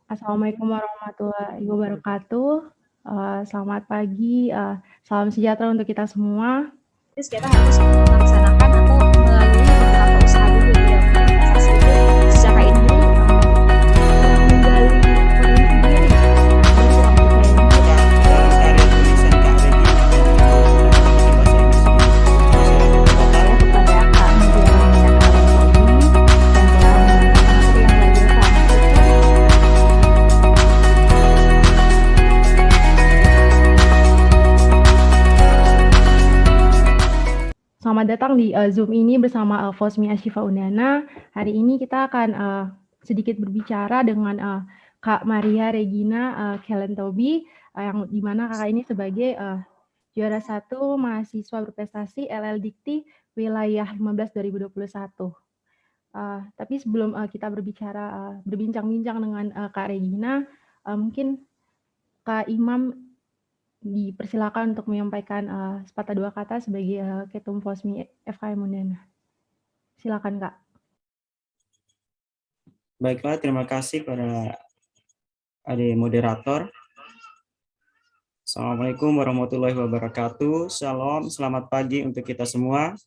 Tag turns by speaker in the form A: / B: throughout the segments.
A: Assalamualaikum warahmatullahi wabarakatuh. Selamat pagi, salam sejahtera untuk kita semua.
B: Terus kita harus melaksanakan atau melalui beberapa usaha dulu di dalam investasi itu secara ini menggali potensi diri baru kita percaya diri.
C: Dalam karya tulisan Kak Regina
B: Saya kepada Kak Mulyana Kalentobi yang telah menyampaikan materi yang luar biasa menakjubkan.
A: Selamat datang di Zoom ini bersama Fosmi Ashifa Undana. Hari ini kita akan sedikit berbicara dengan Kak Maria Regina Kalentobi, yang dimana kakak ini sebagai juara 1 mahasiswa berprestasi LL Dikti Wilayah 15 2021. Tapi sebelum kita berbincang-bincang dengan Kak Regina, mungkin Kak Imam dipersilakan untuk menyampaikan sepatah dua kata sebagai Ketum Fosmi FKM Undana. Silakan Kak.
C: Baiklah, terima kasih para adik moderator. Assalamualaikum warahmatullahi wabarakatuh. Shalom, selamat pagi untuk kita semua.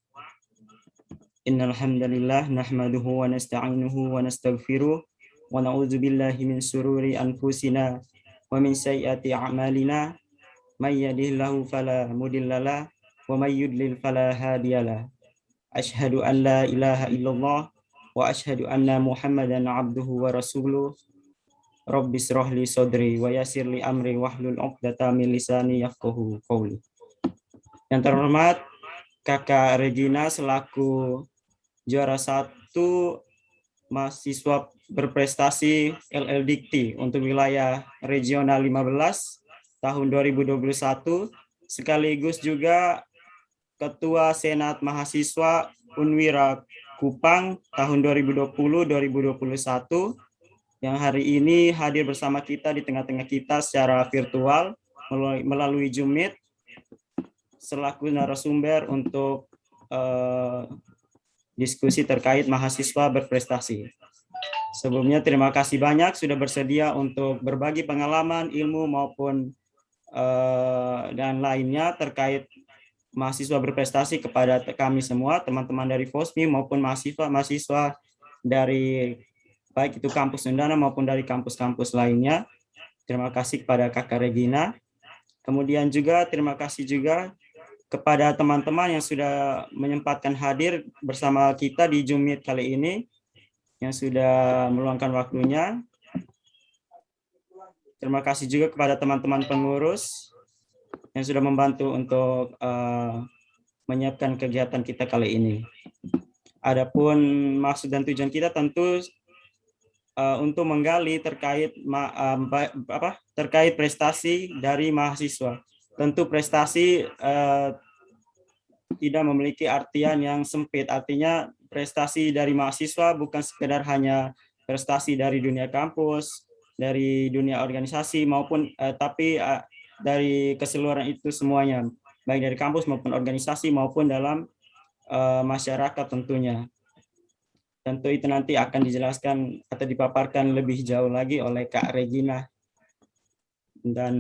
C: Innal hamdalillah nahmaduhu wa nasta'inuhu wa nastaghfiruh wa na'udzu billahi min syururi anfusina wa min sayyiati a'malina may yahdihillahu fala mudhillalah wa may yudlil fala hadiyalah. Asyhadu an la ilaha illallah wa asyhadu anna Muhammadan abduhu wa rasuluh. Rabbis rohli sodri wa yasirli amri wahlul 'uqdatam min lisani yafqahu qawli. Yang terhormat Kakak Regina selaku juara 1 mahasiswa berprestasi LL Dikti untuk wilayah regional 15 tahun 2021 sekaligus juga Ketua Senat Mahasiswa Unwira Kupang tahun 2020-2021 yang hari ini hadir bersama kita di tengah-tengah kita secara virtual melalui Zoom Meet selaku narasumber untuk diskusi terkait mahasiswa berprestasi. Sebelumnya terima kasih banyak sudah bersedia untuk berbagi pengalaman, ilmu maupun dan lainnya terkait mahasiswa berprestasi kepada kami semua, teman-teman dari Fosmi maupun mahasiswa dari baik itu kampus Undana maupun dari kampus-kampus lainnya. Terima kasih kepada Kakak Regina. Kemudian juga terima kasih juga kepada teman-teman yang sudah menyempatkan hadir bersama kita di Zoom Meet kali ini, yang sudah meluangkan waktunya. Terima kasih juga kepada teman-teman pengurus yang sudah membantu untuk menyiapkan kegiatan kita kali ini. Adapun maksud dan tujuan kita tentu untuk menggali terkait terkait prestasi dari mahasiswa. Tentu prestasi tidak memiliki artian yang sempit. Artinya prestasi dari mahasiswa bukan sekedar hanya prestasi dari dunia kampus, dari dunia organisasi maupun tapi dari keseluruhan itu semuanya, baik dari kampus maupun organisasi maupun dalam masyarakat tentunya. Tentu itu nanti akan dijelaskan atau dipaparkan lebih jauh lagi oleh Kak Regina. Dan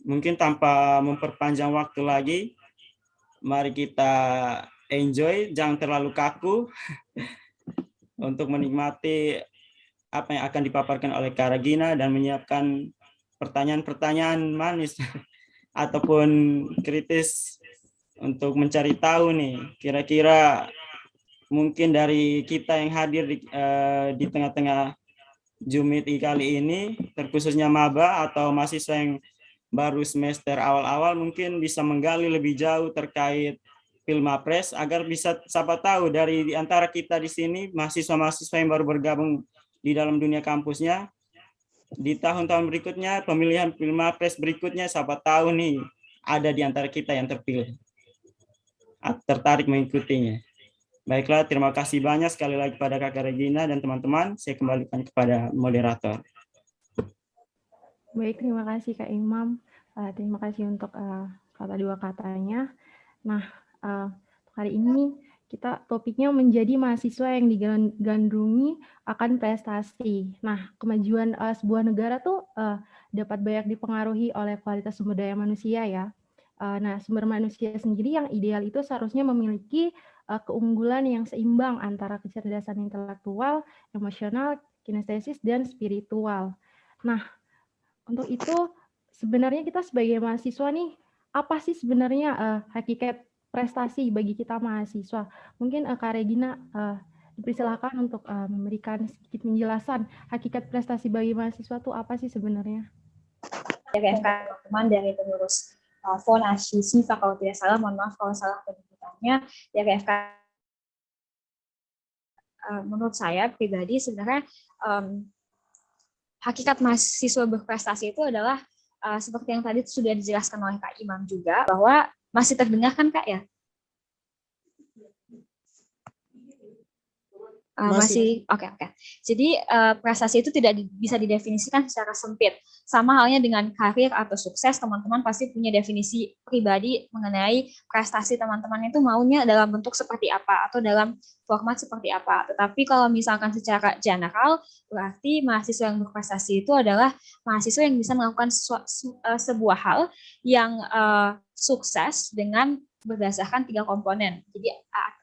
C: mungkin tanpa memperpanjang waktu lagi, mari kita enjoy, jangan terlalu kaku untuk menikmati apa yang akan dipaparkan oleh Kak Regina dan menyiapkan pertanyaan-pertanyaan manis ataupun kritis untuk mencari tahu nih kira-kira mungkin dari kita yang hadir di tengah-tengah Zoom Meet kali ini, terkhususnya maba atau mahasiswa yang baru semester awal-awal mungkin bisa menggali lebih jauh terkait Pilmapres agar bisa siapa tahu dari antara kita di sini mahasiswa-mahasiswa yang baru bergabung di dalam dunia kampusnya di tahun-tahun berikutnya pemilihan Pilmapres berikutnya siapa tahu nih ada di antara kita yang terpilih tertarik mengikutinya. Baiklah, terima kasih banyak sekali lagi pada Kakak Regina dan teman-teman. Saya kembalikan kepada moderator.
A: Baik, terima kasih Kak Imam. Terima kasih untuk kata dua katanya. Nah, hari ini kita topiknya menjadi mahasiswa yang digandrungi akan prestasi. Nah, kemajuan sebuah negara tuh dapat banyak dipengaruhi oleh kualitas sumber daya manusia ya. Nah, sumber manusia sendiri yang ideal itu seharusnya memiliki keunggulan yang seimbang antara kecerdasan intelektual, emosional, kinestesis, dan spiritual. Nah, untuk itu sebenarnya kita sebagai mahasiswa nih, apa sih sebenarnya hakikat prestasi bagi kita mahasiswa? Mungkin Kak Regina dipersilakan untuk memberikan sedikit penjelasan hakikat prestasi bagi mahasiswa itu apa sih sebenarnya?
B: Dari teman dari pengurus FONASI SIFA kalau tidak salah, mohon maaf kalau salah penyebutannya. Dari FK, menurut saya pribadi sebenarnya hakikat mahasiswa berprestasi itu adalah seperti yang tadi sudah dijelaskan oleh Kak Imam juga, bahwa masih terdengar kan Kak ya? Masih oke. Jadi prestasi itu tidak bisa didefinisikan secara sempit. Sama halnya dengan karir atau sukses, teman-teman pasti punya definisi pribadi mengenai prestasi teman-teman itu maunya dalam bentuk seperti apa atau dalam format seperti apa. Tetapi kalau misalkan secara general, berarti mahasiswa yang berprestasi itu adalah mahasiswa yang bisa melakukan sebuah hal yang sukses dengan berdasarkan 3 komponen. Jadi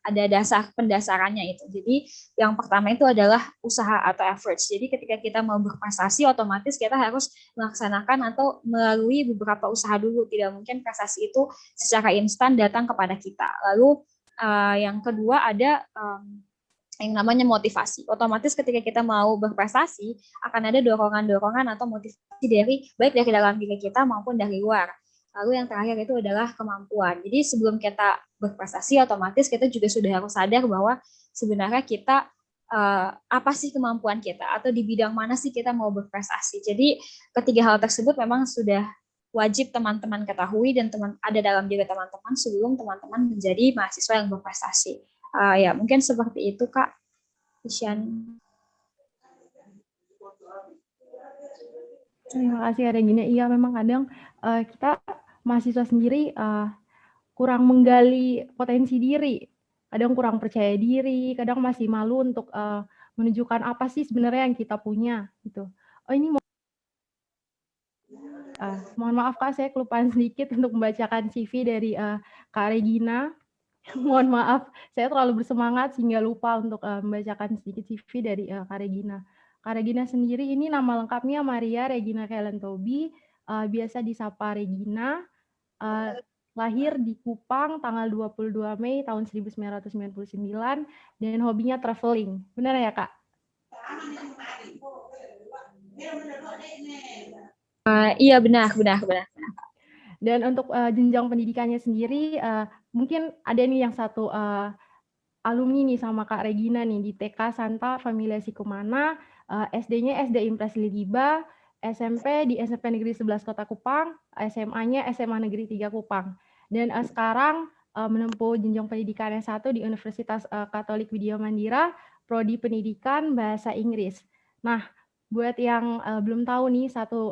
B: ada dasar pendasarannya itu. Jadi yang pertama itu adalah usaha atau efforts. Jadi ketika kita mau berprestasi, otomatis kita harus melaksanakan atau melalui beberapa usaha dulu. Tidak mungkin prestasi itu secara instan datang kepada kita. Lalu yang kedua ada yang namanya motivasi. Otomatis ketika kita mau berprestasi, akan ada dorongan-dorongan atau motivasi dari baik dari dalam diri kita maupun dari luar. Lalu yang terakhir itu adalah kemampuan. Jadi sebelum kita berprestasi, otomatis kita juga sudah harus sadar bahwa sebenarnya kita apa sih kemampuan kita atau di bidang mana sih kita mau berprestasi. Jadi ketiga hal tersebut memang sudah wajib teman-teman ketahui dan ada dalam diri teman-teman sebelum teman-teman menjadi mahasiswa yang berprestasi. Ya mungkin seperti itu Kak Isyan.
A: Terima kasih Regina. Iya memang kadang kita mahasiswa sendiri kurang menggali potensi diri, kadang kurang percaya diri, kadang masih malu untuk menunjukkan apa sih sebenarnya yang kita punya gitu. Oh ini mohon maaf Kak, saya kelupaan sedikit untuk membacakan CV dari Kak Regina. Mohon maaf, saya terlalu bersemangat sehingga lupa untuk membacakan sedikit CV dari Kak Regina. Kak Regina sendiri ini nama lengkapnya Maria Regina Kelentobi, biasa disapa Regina. Lahir di Kupang tanggal 22 Mei tahun 1999 dan hobinya traveling. Benar ya, Kak?
B: Iya, benar.
A: Dan untuk jenjang pendidikannya sendiri, mungkin ada nih yang satu alumni nih sama Kak Regina nih di TK Santa Familia Sikumana, SD-nya SD Impres Liliba, SMP di SMP Negeri 11 Kota Kupang, SMA-nya SMA Negeri 3 Kupang. Dan sekarang menempuh jenjang pendidikan S1 di Universitas Katolik Widya Mandira, Prodi Pendidikan Bahasa Inggris. Nah, buat yang belum tahu nih satu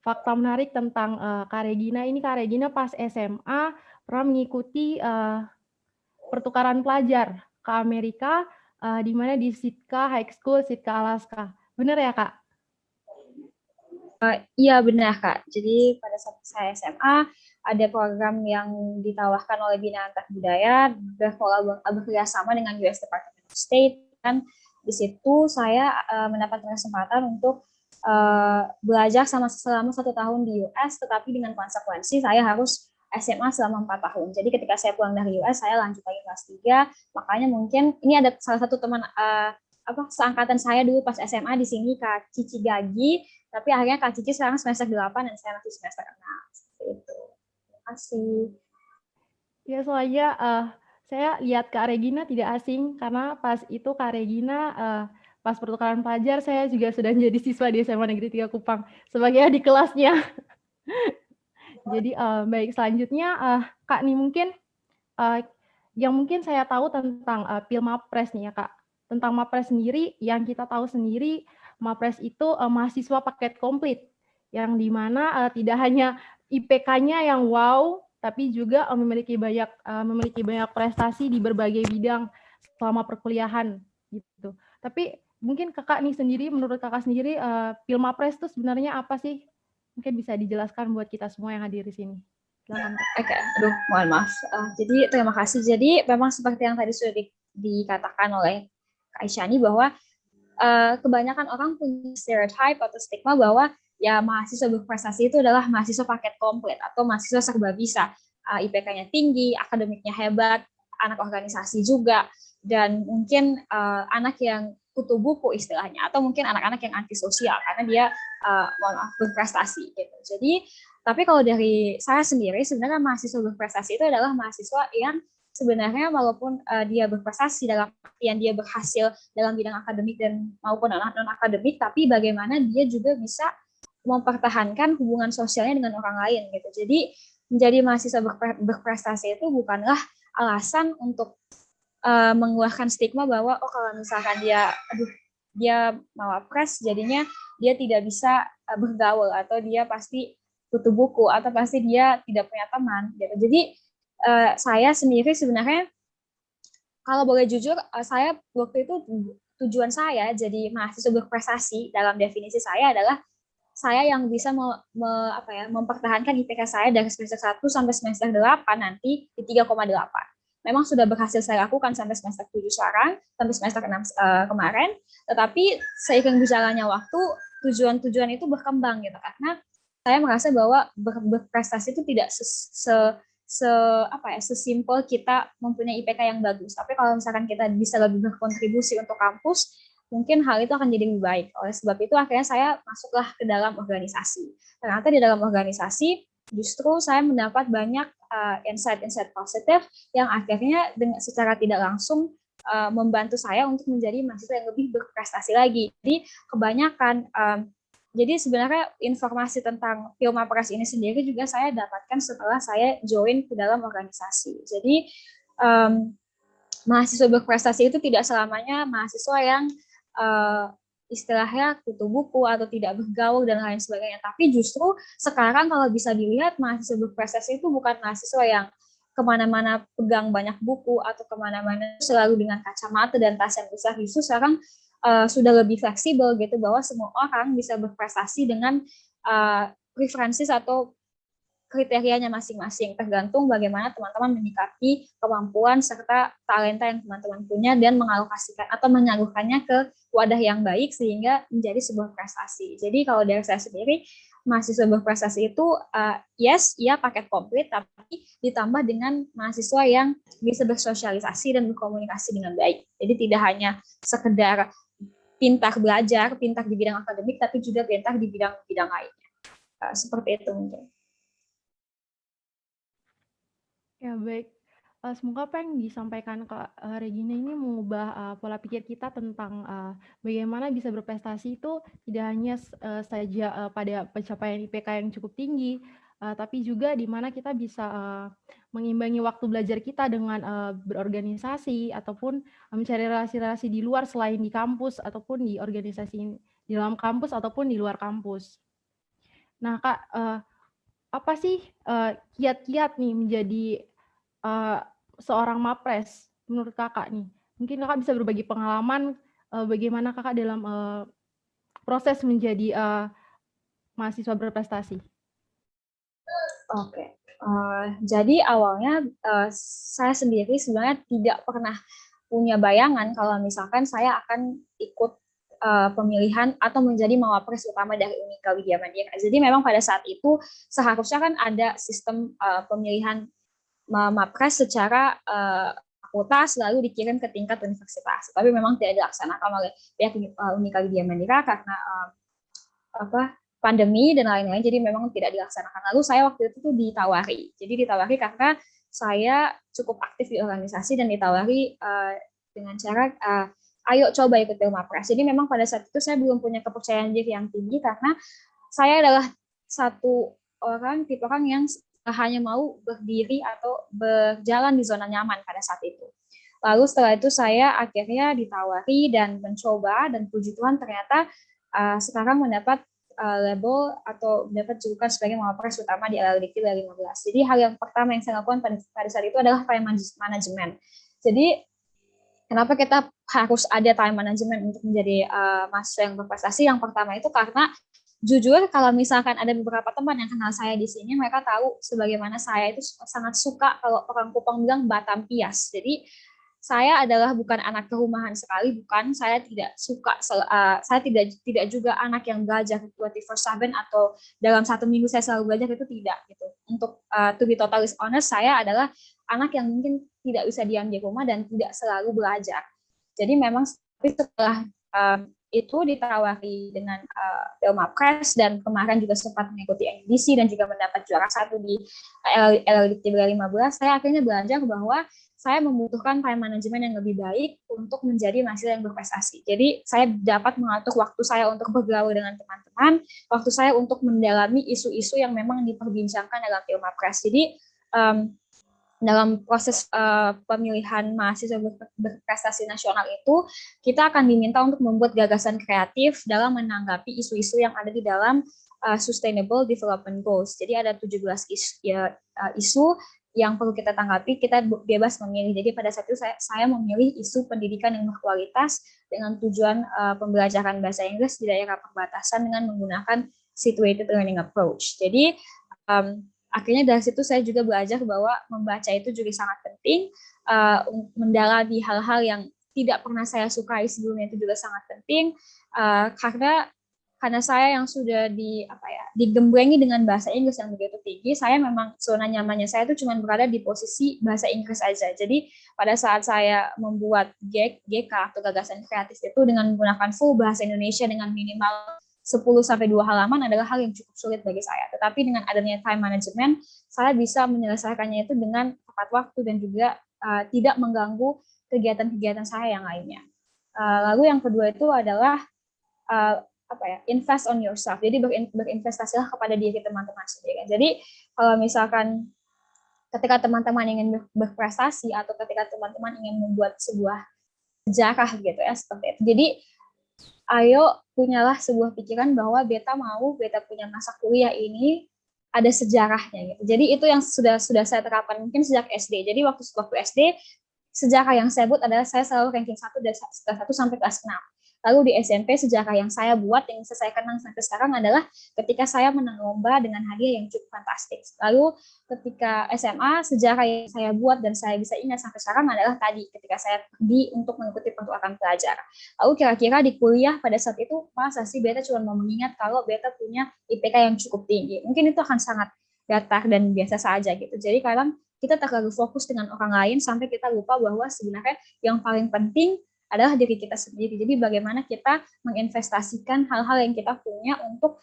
A: fakta menarik tentang Kak Regina, ini Kak Regina pas SMA pernah mengikuti pertukaran pelajar ke Amerika, di mana di Sitka High School, Sitka, Alaska. Benar ya, Kak?
B: Iya benar Kak. Jadi pada saat saya SMA ada program yang ditawarkan oleh Bina Antar Budaya bekerjasama dengan US Department of State, dan di situ saya mendapatkan kesempatan untuk belajar selama 1 tahun di US, tetapi dengan konsekuensi saya harus SMA selama 4 tahun. Jadi ketika saya pulang dari US, saya lanjut lagi kelas 3. Makanya mungkin ini ada salah satu teman seangkatan saya dulu pas SMA di sini, Kak Cici Gagi, tapi akhirnya Kak Cici sekarang semester 8 dan saya masih semester 6. Seperti itu. Terima kasih.
A: Ya, soalnya saya lihat Kak Regina tidak asing, karena pas itu Kak Regina pas pertukaran pelajar, saya juga sudah menjadi siswa di SMA Negeri 3 Kupang sebagai adik kelasnya. Jadi baik, selanjutnya Kak nih mungkin yang mungkin saya tahu tentang Pilmapres nih ya Kak. Tentang Mapres sendiri, yang kita tahu sendiri, Mapres itu mahasiswa paket komplit, yang dimana tidak hanya IPK-nya yang wow, tapi juga memiliki banyak prestasi di berbagai bidang selama perkuliahan gitu. Tapi mungkin kakak nih sendiri, menurut kakak sendiri, Pilmapres itu sebenarnya apa sih? Mungkin bisa dijelaskan buat kita semua yang hadir di sini. Silakan Kak.
B: Oke, aduh, mohon maaf. Jadi terima kasih. Jadi memang seperti yang tadi sudah dikatakan oleh Kak Isyani bahwa kebanyakan orang punya stereotype atau stigma bahwa ya mahasiswa berprestasi itu adalah mahasiswa paket komplit atau mahasiswa serba bisa. IPK-nya tinggi, akademiknya hebat, anak organisasi juga, dan mungkin anak yang kutu buku istilahnya, atau mungkin anak-anak yang antisosial karena dia berprestasi gitu. Jadi tapi kalau dari saya sendiri, sebenarnya mahasiswa berprestasi itu adalah mahasiswa yang sebenarnya walaupun dia berprestasi dalam artian dia berhasil dalam bidang akademik dan maupun non akademik, tapi bagaimana dia juga bisa mempertahankan hubungan sosialnya dengan orang lain gitu. Jadi menjadi mahasiswa berprestasi itu bukanlah alasan untuk mengeluarkan stigma bahwa oh kalau misalkan dia mawapres jadinya dia tidak bisa bergaul atau dia pasti kutu buku atau pasti dia tidak punya teman gitu. Jadi saya sendiri sebenarnya kalau boleh jujur, saya waktu itu tujuan saya jadi mahasiswa berprestasi dalam definisi saya adalah saya yang bisa mempertahankan IPK saya dari semester 1 sampai semester 8 nanti di 3,8. Memang sudah berhasil saya lakukan sampai semester 7 sekarang, sampai semester 6 kemarin, tetapi seiring berjalannya waktu, tujuan-tujuan itu berkembang gitu, karena saya merasa bahwa berprestasi itu tidak sesimpel kita mempunyai IPK yang bagus. Tapi kalau misalkan kita bisa lebih berkontribusi untuk kampus, mungkin hal itu akan jadi lebih baik. Oleh sebab itu akhirnya saya masuklah ke dalam organisasi. Ternyata di dalam organisasi justru saya mendapat banyak insight-insight positif yang akhirnya secara tidak langsung membantu saya untuk menjadi mahasiswa yang lebih berprestasi lagi. Jadi kebanyakan jadi sebenarnya informasi tentang Pilmapres ini sendiri juga saya dapatkan setelah saya join ke dalam organisasi. Jadi mahasiswa berprestasi itu tidak selamanya mahasiswa yang istilahnya kutu buku atau tidak bergaul dan lain sebagainya. Tapi justru sekarang kalau bisa dilihat mahasiswa berprestasi itu bukan mahasiswa yang kemana-mana pegang banyak buku atau kemana-mana selalu dengan kacamata dan tas yang besar. Justru sekarang sudah lebih fleksibel gitu bahwa semua orang bisa berprestasi dengan preferensi atau kriterianya masing-masing tergantung bagaimana teman-teman menyikapi kemampuan serta talenta yang teman-teman punya dan mengalokasikan atau menyalurkannya ke wadah yang baik sehingga menjadi sebuah prestasi. Jadi kalau dari saya sendiri mahasiswa berprestasi itu yes, ia paket komplit tapi ditambah dengan mahasiswa yang bisa bersosialisasi dan berkomunikasi dengan baik. Jadi tidak hanya sekedar pintar belajar, pintar di bidang akademik, tapi juga pintar di bidang-bidang lainnya. Seperti itu mungkin.
A: Ya baik, semoga apa yang disampaikan Kak Regina ini mengubah pola pikir kita tentang bagaimana bisa berprestasi itu tidak hanya saja pada pencapaian IPK yang cukup tinggi, tapi juga di mana kita bisa mengimbangi waktu belajar kita dengan berorganisasi ataupun mencari relasi-relasi di luar selain di kampus ataupun di organisasi di dalam kampus ataupun di luar kampus. Nah Kak, apa sih kiat-kiat nih menjadi seorang mapres menurut kakak nih? Mungkin kakak bisa berbagi pengalaman bagaimana kakak dalam proses menjadi mahasiswa berprestasi.
B: Oke. Jadi awalnya saya sendiri sebenarnya tidak pernah punya bayangan kalau misalkan saya akan ikut pemilihan atau menjadi mawapres utama dari Unika Widya Mandira. Jadi memang pada saat itu seharusnya kan ada sistem pemilihan mapres secara fakultas lalu dikirim ke tingkat universitas. Tapi memang tidak dilaksanakan oleh pihak Unika Widya Mandira karena pandemi dan lain-lain, jadi memang tidak dilaksanakan. Lalu saya waktu itu tuh ditawari. Jadi ditawari karena saya cukup aktif di organisasi dan ditawari dengan cara ayo coba ikut Pilmapres. Jadi memang pada saat itu saya belum punya kepercayaan diri yang tinggi karena saya adalah tipe orang yang hanya mau berdiri atau berjalan di zona nyaman pada saat itu. Lalu setelah itu saya akhirnya ditawari dan mencoba dan puji Tuhan ternyata sekarang mendapat label atau mendapat julukan sebagai Mawapres utama di LLDT 2015. Jadi hal yang pertama yang saya lakukan pada saat itu adalah time management. Jadi kenapa kita harus ada time management untuk menjadi mahasiswa yang berprestasi? Yang pertama itu karena jujur kalau misalkan ada beberapa teman yang kenal saya di sini, mereka tahu sebagaimana saya itu sangat suka kalau orang Kupang bilang Batam Pias. Jadi saya adalah bukan anak kerumahan sekali, bukan. Saya tidak suka, saya tidak juga anak yang belajar 24/7 atau dalam 1 minggu saya selalu belajar, itu tidak gitu. Untuk to be totally honest, saya adalah anak yang mungkin tidak bisa diam di rumah dan tidak selalu belajar. Jadi memang setelah itu ditawari dengan Delma Press dan kemarin juga sempat mengikuti NDC dan juga mendapat juara 1 di LLDT 2015, saya akhirnya belajar bahwa saya membutuhkan time management yang lebih baik untuk menjadi mahasiswa yang berprestasi. Jadi saya dapat mengatur waktu saya untuk bergaul dengan teman-teman, waktu saya untuk mendalami isu-isu yang memang diperbincangkan dalam Delma Press. Jadi dalam proses pemilihan mahasiswa berprestasi nasional itu, kita akan diminta untuk membuat gagasan kreatif dalam menanggapi isu-isu yang ada di dalam Sustainable Development Goals. Jadi ada 17 isu yang perlu kita tanggapi, kita bebas memilih. Jadi pada saat itu saya memilih isu pendidikan yang berkualitas dengan tujuan pembelajaran bahasa Inggris di daerah perbatasan dengan menggunakan situated learning approach. Jadi akhirnya dari situ saya juga belajar bahwa membaca itu juga sangat penting, mendalami hal-hal yang tidak pernah saya sukai sebelumnya itu juga sangat penting, karena saya yang sudah digemblengi dengan bahasa Inggris yang begitu tinggi, saya memang zona nyamannya saya itu cuma berada di posisi bahasa Inggris aja. Jadi pada saat saya membuat GK atau gagasan kreatif itu dengan menggunakan full bahasa Indonesia dengan minimal 10-2 halaman adalah hal yang cukup sulit bagi saya. Tetapi dengan adanya time management, saya bisa menyelesaikannya itu dengan tepat waktu dan juga tidak mengganggu kegiatan-kegiatan saya yang lainnya. Lalu yang kedua itu adalah invest on yourself. Jadi berinvestasilah kepada diri teman-teman sendiri. Jadi kalau misalkan ketika teman-teman ingin berprestasi atau ketika teman-teman ingin membuat sebuah sejarah gitu ya seperti itu. Jadi ayo punyalah sebuah pikiran bahwa beta punya masa kuliah ini ada sejarahnya gitu. Jadi itu yang sudah saya terapkan mungkin sejak SD. Jadi waktu SD sejarah yang saya buat adalah saya selalu ranking 1 dari kelas 1 sampai kelas 6. Lalu di SMP sejarah yang saya buat yang saya kenang sampai sekarang adalah ketika saya menang lomba dengan hadiah yang cukup fantastis. Lalu ketika SMA sejarah yang saya buat dan saya bisa ingat sampai sekarang adalah tadi ketika saya pergi untuk mengikuti pertukaran pelajar. Lalu kira-kira di kuliah pada saat itu masa sih beta cuma mau mengingat kalau beta punya IPK yang cukup tinggi. Mungkin itu akan sangat datar dan biasa saja gitu. Jadi kadang kita terlalu fokus dengan orang lain sampai kita lupa bahwa sebenarnya yang paling penting adalah diri kita sendiri. Jadi bagaimana kita menginvestasikan hal-hal yang kita punya untuk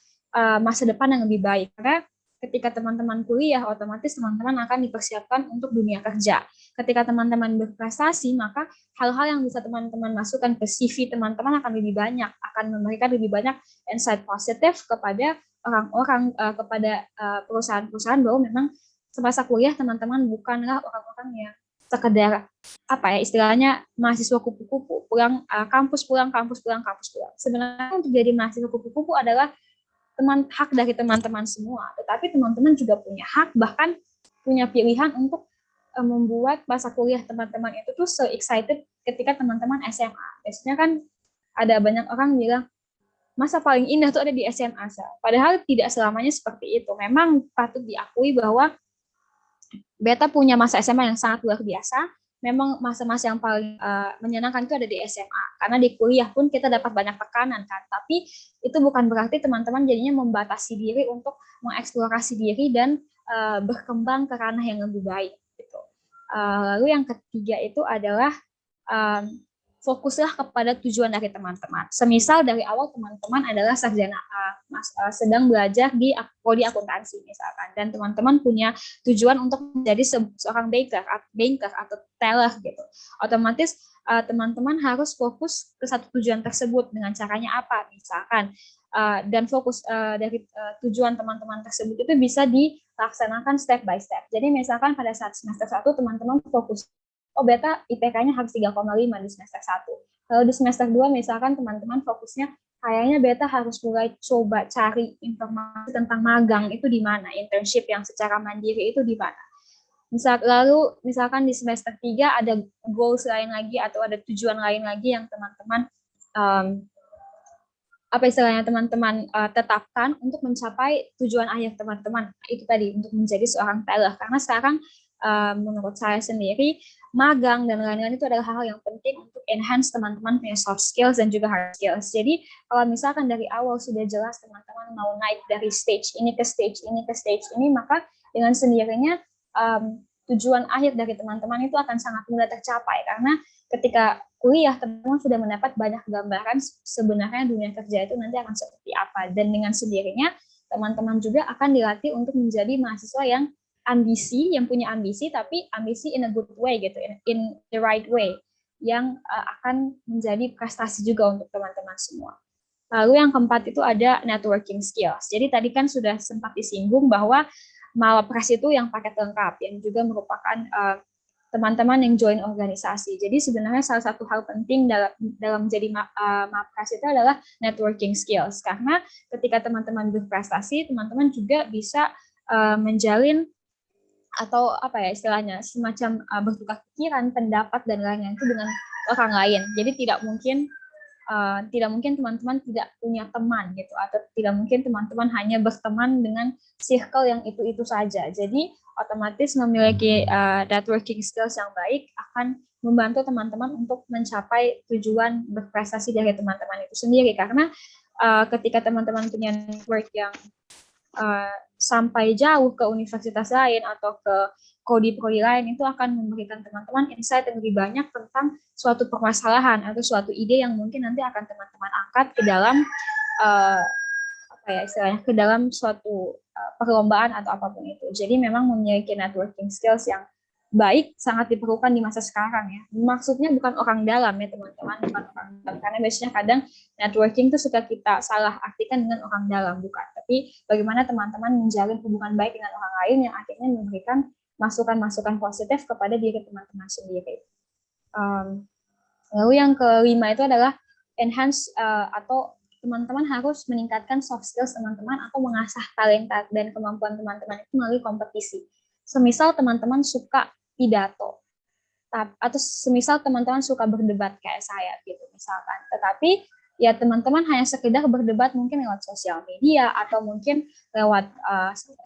B: masa depan yang lebih baik. Karena ketika teman-teman kuliah, otomatis teman-teman akan dipersiapkan untuk dunia kerja. Ketika teman-teman berprestasi, maka hal-hal yang bisa teman-teman masukkan ke CV teman-teman akan lebih banyak, akan memberikan lebih banyak insight positif kepada orang-orang, kepada perusahaan-perusahaan bahwa memang semasa kuliah teman-teman bukanlah orang-orang yang sekedar istilahnya mahasiswa kupu-kupu, pulang kampus. Sebenarnya untuk jadi mahasiswa kupu-kupu adalah hak dari teman-teman semua, tetapi teman-teman juga punya hak, bahkan punya pilihan untuk membuat masa kuliah teman-teman itu tuh excited ketika teman-teman SMA. Biasanya kan ada banyak orang bilang masa paling indah tuh ada di SMA, padahal tidak selamanya seperti itu. Memang patut diakui bahwa beta punya masa SMA yang sangat luar biasa. Memang masa-masa yang paling menyenangkan itu ada di SMA. Karena di kuliah pun kita dapat banyak tekanan kan. Tapi itu bukan berarti teman-teman jadinya membatasi diri untuk mengeksplorasi diri dan berkembang ke ranah yang lebih baik. Gitu. Lalu yang ketiga itu adalah fokuslah kepada tujuan dari teman-teman. Semisal dari awal teman-teman adalah sarjana sedang belajar di prodi akuntansi misalkan, dan teman-teman punya tujuan untuk menjadi seorang banker atau teller gitu. Otomatis teman-teman harus fokus ke satu tujuan tersebut dengan caranya apa misalkan. Dan fokus dari tujuan teman-teman tersebut itu bisa dilaksanakan step by step. Jadi misalkan pada saat semester 1 teman-teman fokus beta IPK-nya harus 3,5 di semester 1. Lalu di semester 2 misalkan teman-teman fokusnya kayaknya beta harus mulai coba cari informasi tentang magang itu di mana, internship yang secara mandiri itu di mana. Lalu misalkan di semester 3 ada goals lain lagi atau ada tujuan lain lagi yang teman-teman apa istilahnya teman-teman tetapkan untuk mencapai tujuan akhir teman-teman itu tadi untuk menjadi seorang teller. Karena sekarang menurut saya sendiri magang dan lain-lain itu adalah hal yang penting untuk enhance teman-teman punya soft skills dan juga hard skills. Jadi kalau misalkan dari awal sudah jelas teman-teman mau naik dari stage ini ke stage ini ke stage ini, maka dengan sendirinya tujuan akhir dari teman-teman itu akan sangat mudah tercapai, karena ketika kuliah teman-teman sudah mendapat banyak gambaran sebenarnya dunia kerja itu nanti akan seperti apa, dan dengan sendirinya teman-teman juga akan dilatih untuk menjadi mahasiswa yang ambisi, yang punya ambisi, tapi ambisi in a good way gitu, in the right way, yang akan menjadi prestasi juga untuk teman-teman semua. Lalu yang keempat itu ada networking skills. Jadi tadi kan sudah sempat disinggung bahwa Malapres itu yang paket lengkap, yang juga merupakan teman-teman yang join organisasi. Jadi sebenarnya salah satu hal penting dalam menjadi Malapres itu adalah networking skills, karena ketika teman-teman berprestasi, teman-teman juga bisa menjalin atau apa ya istilahnya semacam bertukar pikiran, pendapat dan lain-lain itu dengan orang lain. Jadi tidak mungkin teman-teman tidak punya teman gitu, atau tidak mungkin teman-teman hanya berteman dengan circle yang itu saja. Jadi otomatis memiliki networking skills yang baik akan membantu teman-teman untuk mencapai tujuan berprestasi dari teman-teman itu sendiri, karena ketika teman-teman punya network yang sampai jauh ke universitas lain atau ke prodi-prodi lain, itu akan memberikan teman-teman insight yang lebih banyak tentang suatu permasalahan atau suatu ide yang mungkin nanti akan teman-teman angkat ke dalam ke dalam suatu perlombaan atau apapun itu. Jadi memang memiliki networking skills yang baik sangat diperlukan di masa sekarang ya. Maksudnya bukan orang dalam ya teman-teman, bukan orang dalam, karena biasanya kadang networking itu suka kita salah artikan dengan orang dalam, bukan. Tapi bagaimana teman-teman menjalin hubungan baik dengan orang lain yang akhirnya memberikan masukan-masukan positif kepada diri teman-teman sendiri. Lalu yang kelima itu adalah enhance atau teman-teman harus meningkatkan soft skills teman-teman atau mengasah talenta dan kemampuan teman-teman itu melalui kompetisi. Semisal teman-teman suka pidato, atau semisal teman-teman suka berdebat kayak saya gitu misalkan, tetapi ya teman-teman hanya sekedar berdebat mungkin lewat sosial media atau mungkin lewat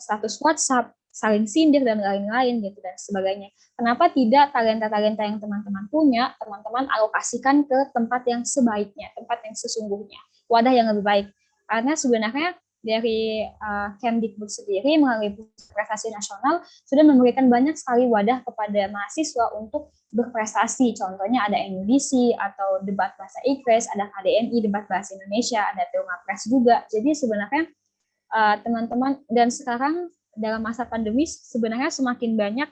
B: status WhatsApp, saling sindir dan lain-lain gitu dan sebagainya. Kenapa tidak talenta-talenta yang teman-teman punya, teman-teman alokasikan ke tempat yang sebaiknya, tempat yang sesungguhnya, wadah yang lebih baik. Karena sebenarnya dari Kemdikbud sendiri melalui prestasi nasional sudah memberikan banyak sekali wadah kepada mahasiswa untuk berprestasi. Contohnya ada NUDC atau debat bahasa Inggris, ada KDNI debat bahasa Indonesia, ada Pilmapres juga. Jadi sebenarnya teman-teman, dan sekarang dalam masa pandemi sebenarnya semakin banyak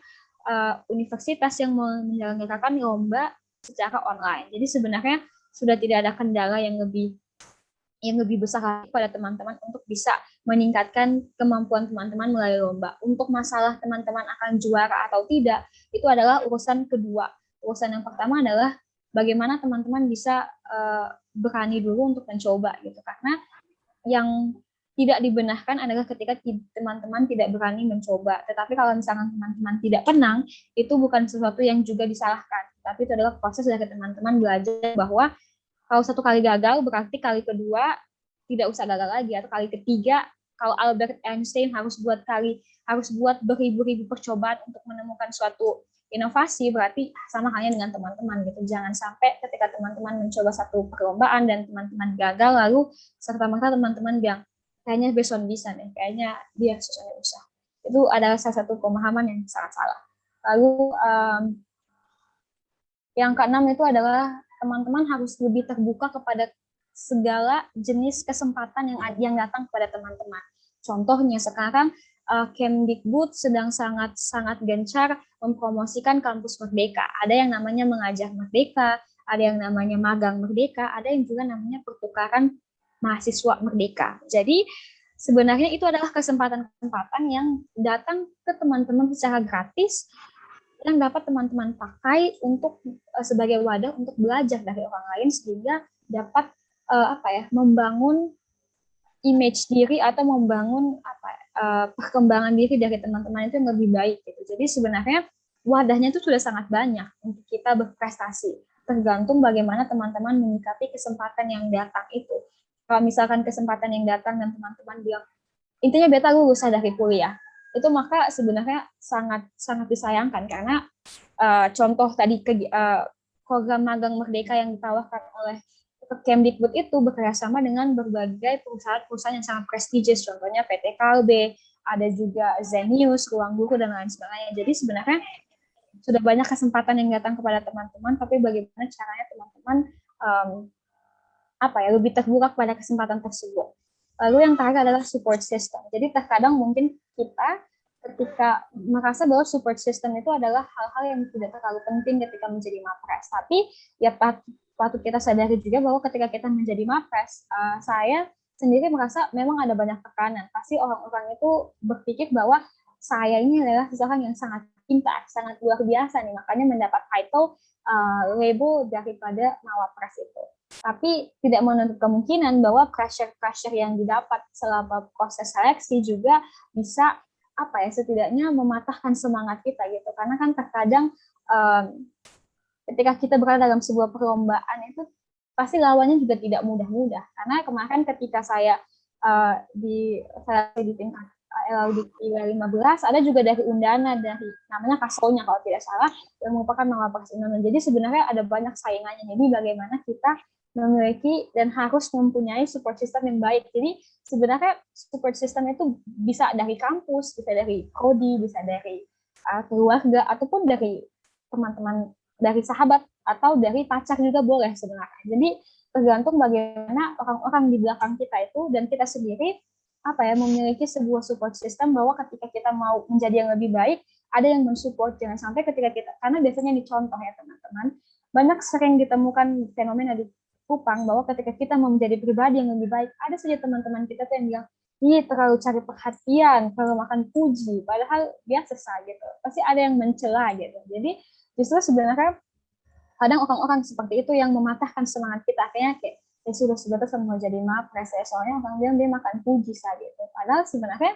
B: universitas yang menyelenggarakan lomba secara online. Jadi sebenarnya sudah tidak ada kendala yang lebih besar pada teman-teman untuk bisa meningkatkan kemampuan teman-teman melalui lomba. Untuk masalah teman-teman akan juara atau tidak, itu adalah urusan kedua. Urusan yang pertama adalah bagaimana teman-teman bisa berani dulu untuk mencoba gitu. Karena yang tidak dibenarkan adalah ketika teman-teman tidak berani mencoba. Tetapi kalau misalkan teman-teman tidak menang, itu bukan sesuatu yang juga disalahkan. Tapi itu adalah proses dari teman-teman belajar bahwa kalau satu kali gagal, berarti kali kedua tidak usah gagal lagi, atau kali ketiga, kalau Albert Einstein harus buat beribu-ribu percobaan untuk menemukan suatu inovasi, berarti sama halnya dengan teman-teman gitu. Jangan sampai ketika teman-teman mencoba satu perlombaan dan teman-teman gagal, lalu serta-merta teman-teman bilang, kayaknya Beson bisa nih, kayaknya dia susahnya usah. Itu adalah salah satu pemahaman yang sangat salah. Lalu yang keenam itu adalah teman-teman harus lebih terbuka kepada segala jenis kesempatan yang datang kepada teman-teman. Contohnya sekarang Kemdikbud sedang sangat gencar mempromosikan kampus merdeka. Ada yang namanya mengajar merdeka, ada yang namanya magang merdeka, ada yang juga namanya pertukaran mahasiswa merdeka. Jadi sebenarnya itu adalah kesempatan-kesempatan yang datang ke teman-teman secara gratis, yang dapat teman-teman pakai untuk sebagai wadah untuk belajar dari orang lain, sehingga dapat membangun image diri atau membangun perkembangan diri dari teman-teman itu yang lebih baik gitu. Jadi sebenarnya wadahnya itu sudah sangat banyak untuk kita berprestasi. Tergantung bagaimana teman-teman menyikapi kesempatan yang datang itu. Kalau misalkan kesempatan yang datang dan teman-teman bilang, intinya beta lulus dari kuliah, itu maka sebenarnya sangat sangat disayangkan karena contoh tadi program magang merdeka yang ditawarkan oleh Kemdikbud itu bekerjasama dengan berbagai perusahaan-perusahaan yang sangat prestigious, contohnya PT Kalbe, ada juga Zenius, Ruang Guru, dan lain sebagainya. Jadi sebenarnya sudah banyak kesempatan yang datang kepada teman-teman, tapi bagaimana caranya teman-teman lebih terbuka pada kesempatan tersebut. Lalu yang terakhir adalah support system. Jadi terkadang mungkin kita ketika merasa bahwa support system itu adalah hal-hal yang tidak terlalu penting ketika menjadi mapres. Tapi ya patut kita sadari juga bahwa ketika kita menjadi mapres, saya sendiri merasa memang ada banyak tekanan. Pasti orang-orang itu berpikir bahwa saya ini adalah seseorang yang sangat pintar, sangat luar biasa nih, makanya mendapat title label daripada mawapres itu. Tapi tidak menutup kemungkinan bahwa pressure yang didapat selama proses seleksi juga bisa setidaknya mematahkan semangat kita gitu. Karena kan terkadang ketika kita berada dalam sebuah perlombaan itu pasti lawannya juga tidak mudah-mudah. Karena kemarin ketika saya di tingkat LLD 15 ada juga dari Undana, dari namanya Kasonya kalau tidak salah, yang merupakan mawapres Indonesia. Jadi sebenarnya ada banyak saingannya. Jadi bagaimana kita memiliki dan harus mempunyai support system yang baik. Jadi sebenarnya support system itu bisa dari kampus, bisa dari prodi, bisa dari keluarga, ataupun dari teman-teman, dari sahabat, atau dari pacar juga boleh sebenarnya. Jadi tergantung bagaimana orang-orang di belakang kita itu dan kita sendiri memiliki sebuah support system bahwa ketika kita mau menjadi yang lebih baik, ada yang mensupport. Jangan sampai ketika kita, karena biasanya dicontoh ya teman-teman, banyak sering ditemukan fenomena di Kupang bahwa ketika kita mau menjadi pribadi yang lebih baik, ada saja teman-teman kita tuh yang bilang, terlalu cari perhatian, terlalu makan puji, padahal biasa saja gitu. Pasti ada yang mencela gitu. Jadi justru sebenarnya kadang orang-orang seperti itu yang mematahkan semangat kita, akhirnya kayak sudah sebatas mau jadi mapres ya, soalnya orang bilang dia makan puji saja gitu. Padahal sebenarnya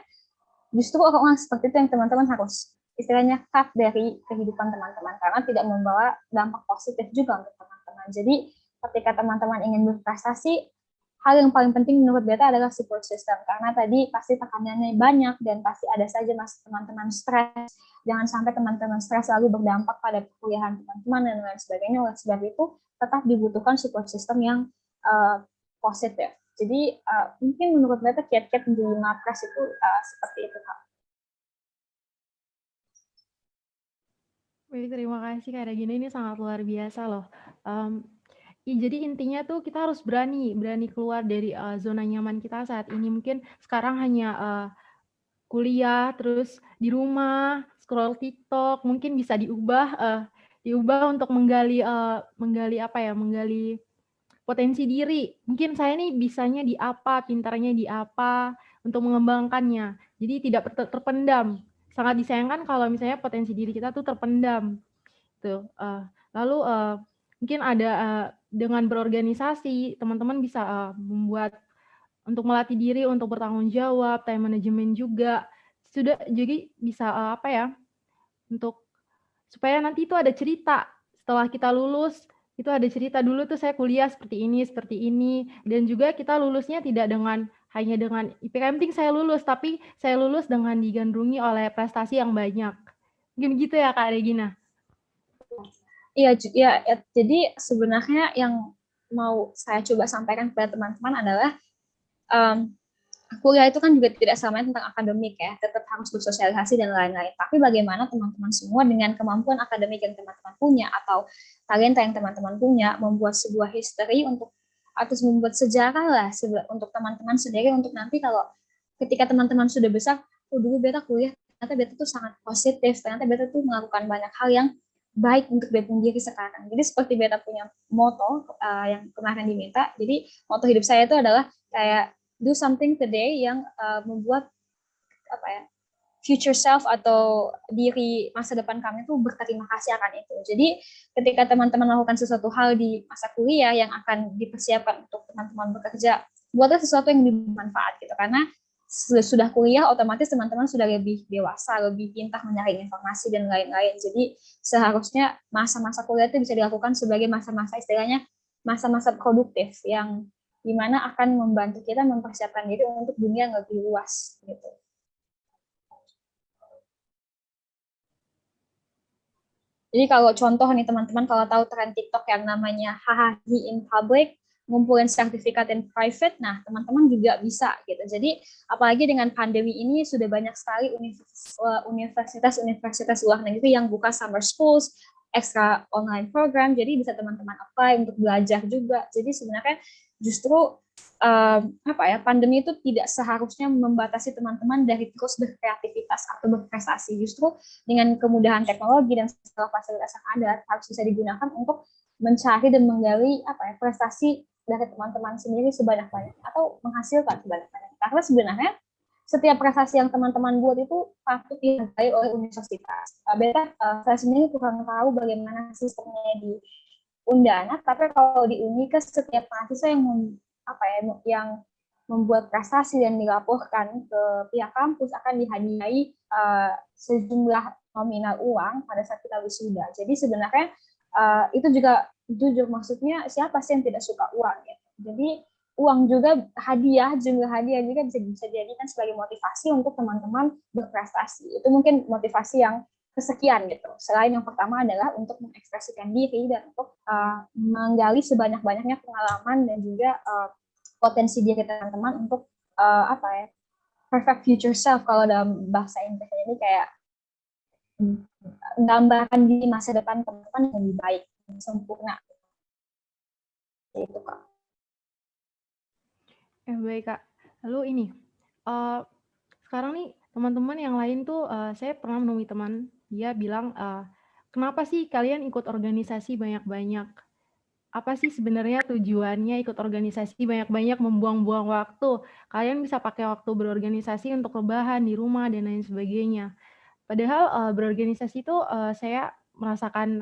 B: justru orang-orang seperti itu yang teman-teman harus istilahnya cut dari kehidupan teman-teman, karena tidak membawa dampak positif juga untuk teman-teman. Jadi ketika teman-teman ingin berprestasi, hal yang paling penting menurut beta adalah support system, karena tadi pasti tekanannya banyak dan pasti ada saja teman-teman stres. Jangan sampai teman-teman stres lalu berdampak pada perkuliahan teman-teman dan lain sebagainya. Oleh sebab itu tetap dibutuhkan support system yang positif. Jadi mungkin menurut beta kiat-kiat menjadi mapres itu seperti itu, Kak.
A: Baik, terima kasih Kak Regina, ini sangat luar biasa loh. Jadi intinya tuh kita harus berani keluar dari zona nyaman kita saat ini. Mungkin sekarang hanya kuliah, terus di rumah, scroll TikTok, mungkin bisa diubah untuk menggali potensi diri. Mungkin saya nih bisanya di apa, pintarnya di apa, untuk mengembangkannya. Jadi tidak terpendam. Sangat disayangkan kalau misalnya potensi diri kita tuh terpendam. Tuh. Lalu mungkin ada dengan berorganisasi, teman-teman bisa membuat untuk melatih diri untuk bertanggung jawab, time management juga. Jadi bisa untuk supaya nanti itu ada cerita setelah kita lulus, itu ada cerita dulu tuh saya kuliah seperti ini, dan juga kita lulusnya tidak hanya dengan IPK yang penting saya lulus, tapi saya lulus dengan digandrungi oleh prestasi yang banyak. Mungkin gitu ya Kak Regina.
B: Iya, jadi sebenarnya yang mau saya coba sampaikan kepada teman-teman adalah kuliah itu kan juga tidak selamanya tentang akademik ya, tetap harus bersosialisasi dan lain-lain. Tapi bagaimana teman-teman semua dengan kemampuan akademik yang teman-teman punya atau talenta yang teman-teman punya membuat sebuah history atau membuat sejarah lah untuk teman-teman sendiri, untuk nanti kalau ketika teman-teman sudah besar, dulu beta kuliah, ternyata beta tuh sangat positif, ternyata beta tuh melakukan banyak hal yang baik untuk beta sendiri sekarang. Jadi seperti beta punya moto yang kemarin diminta, jadi moto hidup saya itu adalah kayak do something today yang membuat future self atau diri masa depan kami itu berterima kasih akan itu. Jadi ketika teman-teman melakukan sesuatu hal di masa kuliah yang akan dipersiapkan untuk teman-teman bekerja, buatlah sesuatu yang bermanfaat gitu. Karena sudah kuliah otomatis teman-teman sudah lebih dewasa, lebih pintar mencari informasi dan lain-lain. Jadi seharusnya masa-masa kuliah itu bisa dilakukan sebagai masa-masa istilahnya masa-masa produktif yang dimana akan membantu kita mempersiapkan diri untuk dunia yang lebih luas gitu. Jadi kalau contoh nih teman-teman, kalau tahu tren TikTok yang namanya hahaha in public, ngumpulin sertifikat in private, nah teman-teman juga bisa gitu. Jadi apalagi dengan pandemi ini sudah banyak sekali universitas luar negeri yang buka summer schools, extra online program, jadi bisa teman-teman apply untuk belajar juga. Jadi sebenarnya justru pandemi itu tidak seharusnya membatasi teman-teman dari terus berkreativitas atau berprestasi. Justru dengan kemudahan teknologi dan segala fasilitas yang ada harus bisa digunakan untuk mencari dan menggali prestasi dari teman-teman sendiri sebanyak-banyaknya atau menghasilkan sebanyak-banyaknya. Karena sebenarnya setiap prestasi yang teman-teman buat itu patut dihargai oleh universitas. Saya sendiri kurang tahu bagaimana sistemnya di Undana, tapi kalau di Unika setiap mahasiswa yang membuat prestasi dan dilaporkan ke pihak kampus akan dihadiahi sejumlah nominal uang pada saat kita wisuda. Jadi sebenarnya itu juga jujur maksudnya siapa sih yang tidak suka uang ya. Jadi uang juga jumlah hadiah juga bisa dijadikan sebagai motivasi untuk teman-teman berprestasi. Itu mungkin motivasi yang kesekian gitu. Selain yang pertama adalah untuk mengekspresikan diri dan untuk menggali sebanyak-banyaknya pengalaman dan juga potensi diri teman-teman untuk perfect future self kalau dalam bahasa Inggris ini kayak gambarkan di masa depan teman-teman yang lebih baik, yang sempurna. Itu Kak.
A: Baik Kak. Lalu ini, sekarang nih teman-teman yang lain tuh saya pernah menemui teman, dia bilang, kenapa sih kalian ikut organisasi banyak-banyak? Apa sih sebenarnya tujuannya ikut organisasi banyak-banyak membuang-buang waktu? Kalian bisa pakai waktu berorganisasi untuk rebahan di rumah dan lain sebagainya. Padahal berorganisasi itu saya merasakan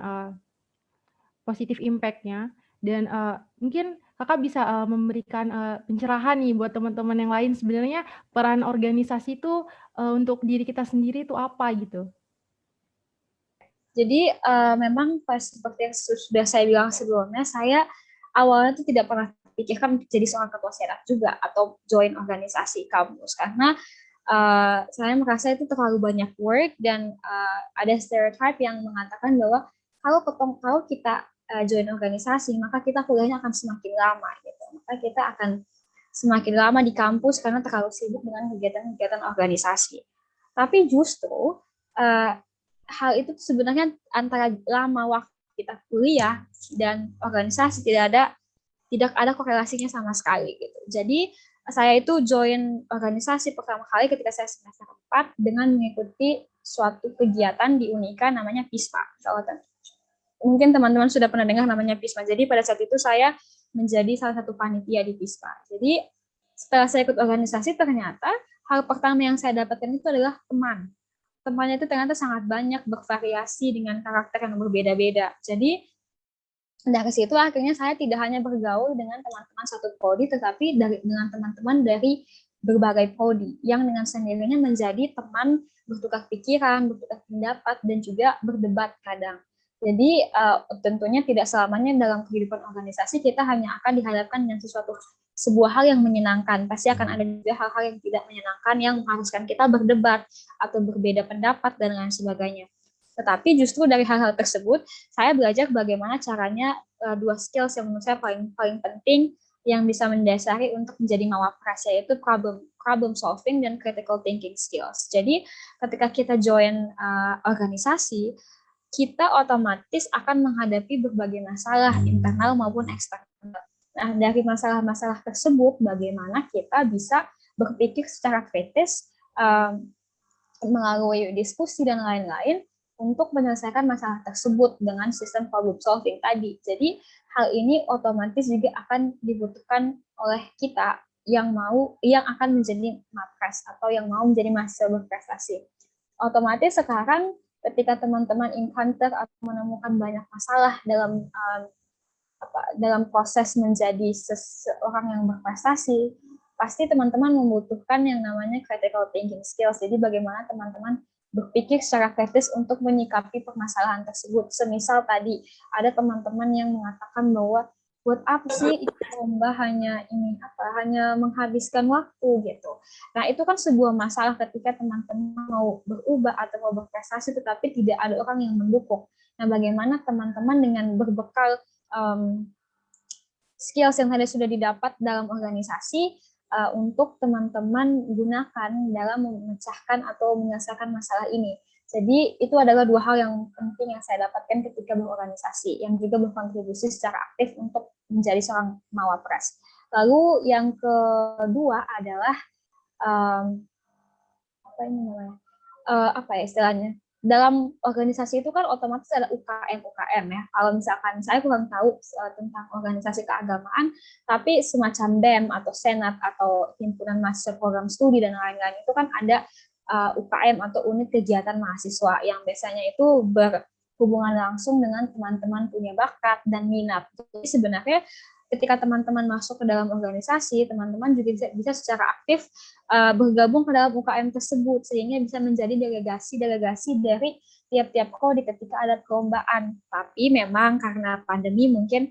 A: positif impact-nya dan mungkin Kakak bisa memberikan pencerahan nih buat teman-teman yang lain sebenarnya peran organisasi itu untuk diri kita sendiri itu apa gitu.
B: Jadi memang seperti yang sudah saya bilang sebelumnya, saya awalnya tuh tidak pernah pikirkan jadi seorang ketua senat juga atau join organisasi kampus karena saya merasa itu terlalu banyak work dan ada stereotype yang mengatakan bahwa kalau kita join organisasi maka kita kuliahnya akan semakin lama gitu. Maka kita akan semakin lama di kampus karena terlalu sibuk dengan kegiatan-kegiatan organisasi. Tapi justru hal itu sebenarnya antara lama waktu kita kuliah dan organisasi tidak ada korelasinya sama sekali gitu. Jadi saya itu join organisasi pertama kali ketika saya semester 4 dengan mengikuti suatu kegiatan di Unika namanya PISPA. Mungkin teman-teman sudah pernah dengar namanya PISPA. Jadi pada saat itu saya menjadi salah satu panitia di PISPA. Jadi setelah saya ikut organisasi ternyata hal pertama yang saya dapatkan itu adalah teman. Temannya itu ternyata sangat banyak, bervariasi dengan karakter yang berbeda-beda. Jadi dari situ akhirnya saya tidak hanya bergaul dengan teman-teman satu prodi, tetapi dengan teman-teman dari berbagai prodi yang dengan sendirinya menjadi teman bertukar pikiran, bertukar pendapat, dan juga berdebat kadang. Jadi tentunya tidak selamanya dalam kehidupan organisasi kita hanya akan dihadapkan dengan sebuah hal yang menyenangkan. Pasti akan ada juga hal-hal yang tidak menyenangkan yang mengharuskan kita berdebat atau berbeda pendapat dan lain sebagainya. Tetapi justru dari hal-hal tersebut, saya belajar bagaimana caranya dua skills yang menurut saya paling penting yang bisa mendasari untuk menjadi mawapres, yaitu problem solving dan critical thinking skills. Jadi ketika kita join organisasi, kita otomatis akan menghadapi berbagai masalah internal maupun eksternal. Nah, dari masalah-masalah tersebut, bagaimana kita bisa berpikir secara kritis melalui diskusi dan lain-lain untuk menyelesaikan masalah tersebut dengan sistem problem solving tadi. Jadi hal ini otomatis juga akan dibutuhkan oleh kita yang akan menjadi mapres atau yang mau menjadi mahasiswa berprestasi. Otomatis sekarang ketika teman-teman encounter atau menemukan banyak masalah dalam proses menjadi seseorang yang berprestasi, pasti teman-teman membutuhkan yang namanya critical thinking skills. Jadi bagaimana teman-teman berpikir secara kritis untuk menyikapi permasalahan tersebut. Semisal tadi ada teman-teman yang mengatakan bahwa buat apa sih lomba hanya menghabiskan waktu gitu. Nah, itu kan sebuah masalah ketika teman-teman mau berubah atau mau berprestasi tetapi tidak ada orang yang mendukung. Nah, bagaimana teman-teman dengan berbekal skills yang tadi sudah didapat dalam organisasi untuk teman-teman gunakan dalam memecahkan atau menyelesaikan masalah ini. Jadi itu adalah dua hal yang penting yang saya dapatkan ketika berorganisasi, yang juga berkontribusi secara aktif untuk menjadi seorang mawapres. Lalu yang kedua adalah apa ya istilahnya? Dalam organisasi itu kan otomatis ada UKM ya. Kalau misalkan saya kurang tahu tentang organisasi keagamaan, tapi semacam BEM atau Senat atau himpunan mahasiswa program studi dan lain-lain itu kan ada UKM atau unit kegiatan mahasiswa yang biasanya itu berhubungan langsung dengan teman-teman punya bakat dan minat. Jadi sebenarnya ketika teman-teman masuk ke dalam organisasi, teman-teman juga bisa secara aktif bergabung ke dalam UKM tersebut, sehingga bisa menjadi delegasi dari tiap-tiap prodi ketika ada perlombaan. Tapi memang karena pandemi mungkin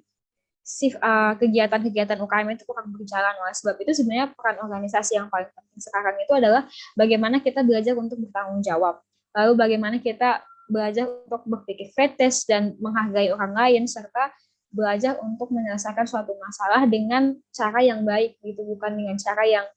B: kegiatan-kegiatan UKM itu kurang berjalan. Oleh sebab itu sebenarnya peran organisasi yang paling penting sekarang itu adalah bagaimana kita belajar untuk bertanggung jawab. Lalu bagaimana kita belajar untuk berpikir kritis dan menghargai orang lain, serta belajar untuk menyelesaikan suatu masalah dengan cara yang baik gitu, bukan dengan cara yang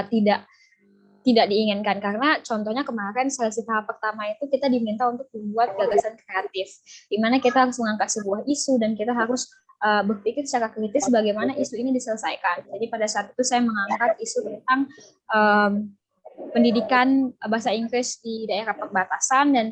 B: tidak diinginkan. Karena contohnya kemarin seleksi tahap pertama itu kita diminta untuk membuat gagasan kreatif, di mana kita harus mengangkat sebuah isu dan kita harus berpikir secara kritis bagaimana isu ini diselesaikan. Jadi pada saat itu saya mengangkat isu tentang pendidikan bahasa Inggris di daerah perbatasan, dan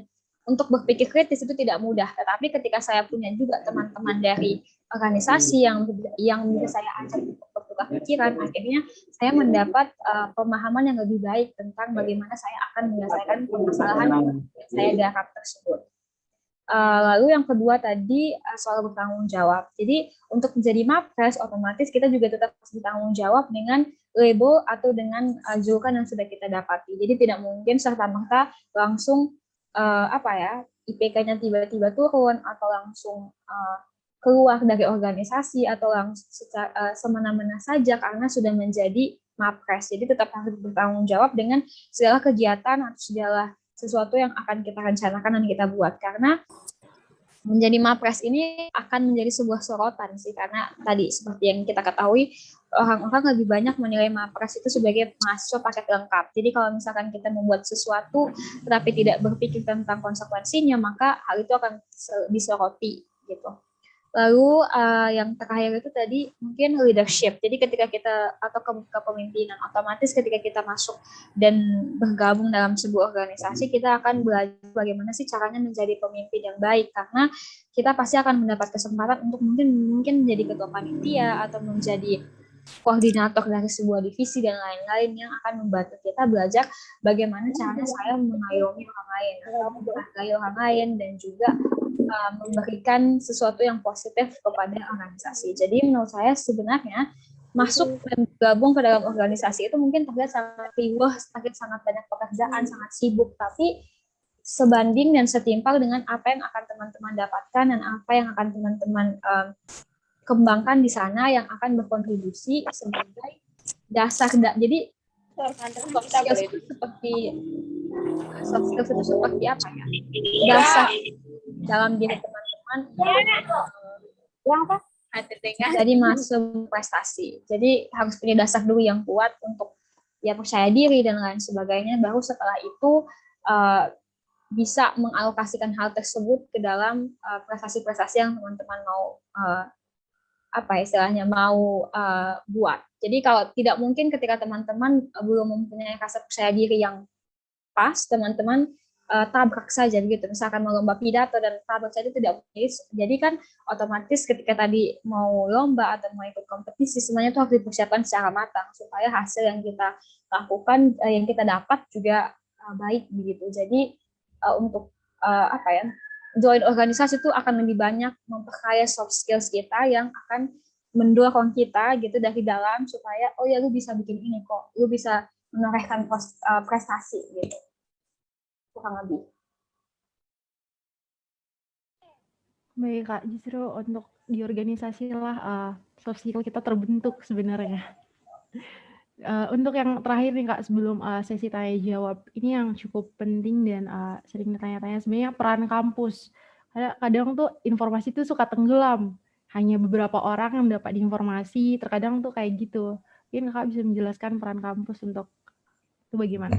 B: untuk berpikir kritis itu tidak mudah. Tetapi ketika saya punya juga teman-teman dari organisasi yang bisa saya ajak untuk bertukar pikiran, akhirnya saya mendapat pemahaman yang lebih baik tentang bagaimana saya akan menyelesaikan permasalahan yang saya garap tersebut. Lalu yang kedua tadi soal bertanggung jawab. Jadi untuk menjadi mapres otomatis kita juga tetap harus bertanggung jawab dengan label atau dengan julukan yang sudah kita dapati. Jadi tidak mungkin serta-merta langsung IPK-nya tiba-tiba turun atau langsung keluar dari organisasi atau langsung semena-mena saja karena sudah menjadi mapres. Jadi tetap harus bertanggung jawab dengan segala kegiatan atau segala sesuatu yang akan kita rencanakan dan kita buat, karena menjadi mapres ini akan menjadi sebuah sorotan sih, karena tadi seperti yang kita ketahui orang-orang lebih banyak menilai mapres itu sebagai mahasiswa paket lengkap. Jadi kalau misalkan kita membuat sesuatu tetapi tidak berpikir tentang konsekuensinya, maka hal itu akan disoroti gitu. Lalu yang terakhir itu tadi mungkin leadership. Jadi ketika kita atau kepemimpinan, otomatis ketika kita masuk dan bergabung dalam sebuah organisasi, kita akan belajar bagaimana sih caranya menjadi pemimpin yang baik, karena kita pasti akan mendapat kesempatan untuk mungkin menjadi ketua panitia atau menjadi koordinator dari sebuah divisi dan lain-lain yang akan membantu kita belajar bagaimana caranya saya mengayomi orang lain atau menghargai orang lain dan juga memberikan sesuatu yang positif kepada organisasi. Jadi menurut saya sebenarnya masuk dan bergabung ke dalam organisasi itu mungkin terlihat sangat riuh, sangat banyak pekerjaan, sangat sibuk, tapi sebanding dan setimpal dengan apa yang akan teman-teman dapatkan dan apa yang akan teman-teman kembangkan di sana yang akan berkontribusi sebagai dasar. Jadi soft skills itu seperti apa ya? Dasar dalam diri teman-teman jadi masuk prestasi. Jadi harus punya dasar dulu yang kuat untuk ya percaya diri dan lain sebagainya, baru setelah itu bisa mengalokasikan hal tersebut ke dalam prestasi-prestasi yang teman-teman mau mau buat. Jadi kalau tidak mungkin ketika teman-teman belum mempunyai rasa percaya diri yang pas, teman-teman tabrak saja gitu, misalkan mau lomba pidato dan tabrak saja tidak boleh. Jadi kan otomatis ketika tadi mau lomba atau mau ikut kompetisi, semuanya itu harus dipersiapkan secara matang supaya hasil yang kita lakukan, yang kita dapat juga baik begitu. Jadi untuk apa ya, join organisasi itu akan lebih banyak memperkaya soft skills kita yang akan mendorong kita gitu dari dalam supaya oh ya lu bisa bikin ini kok, lu bisa menorehkan prestasi gitu, kurang lebih.
A: Baik Kak, justru untuk di organisasi lah soft skill kita terbentuk sebenarnya. Untuk yang terakhir nih Kak, sebelum sesi tanya jawab, ini yang cukup penting dan sering ditanya-tanya sebenarnya peran kampus. Kadang tuh informasi tuh suka tenggelam, hanya beberapa orang yang mendapat informasi, terkadang tuh kayak gitu. Mungkin Kakak bisa menjelaskan peran kampus untuk itu bagaimana?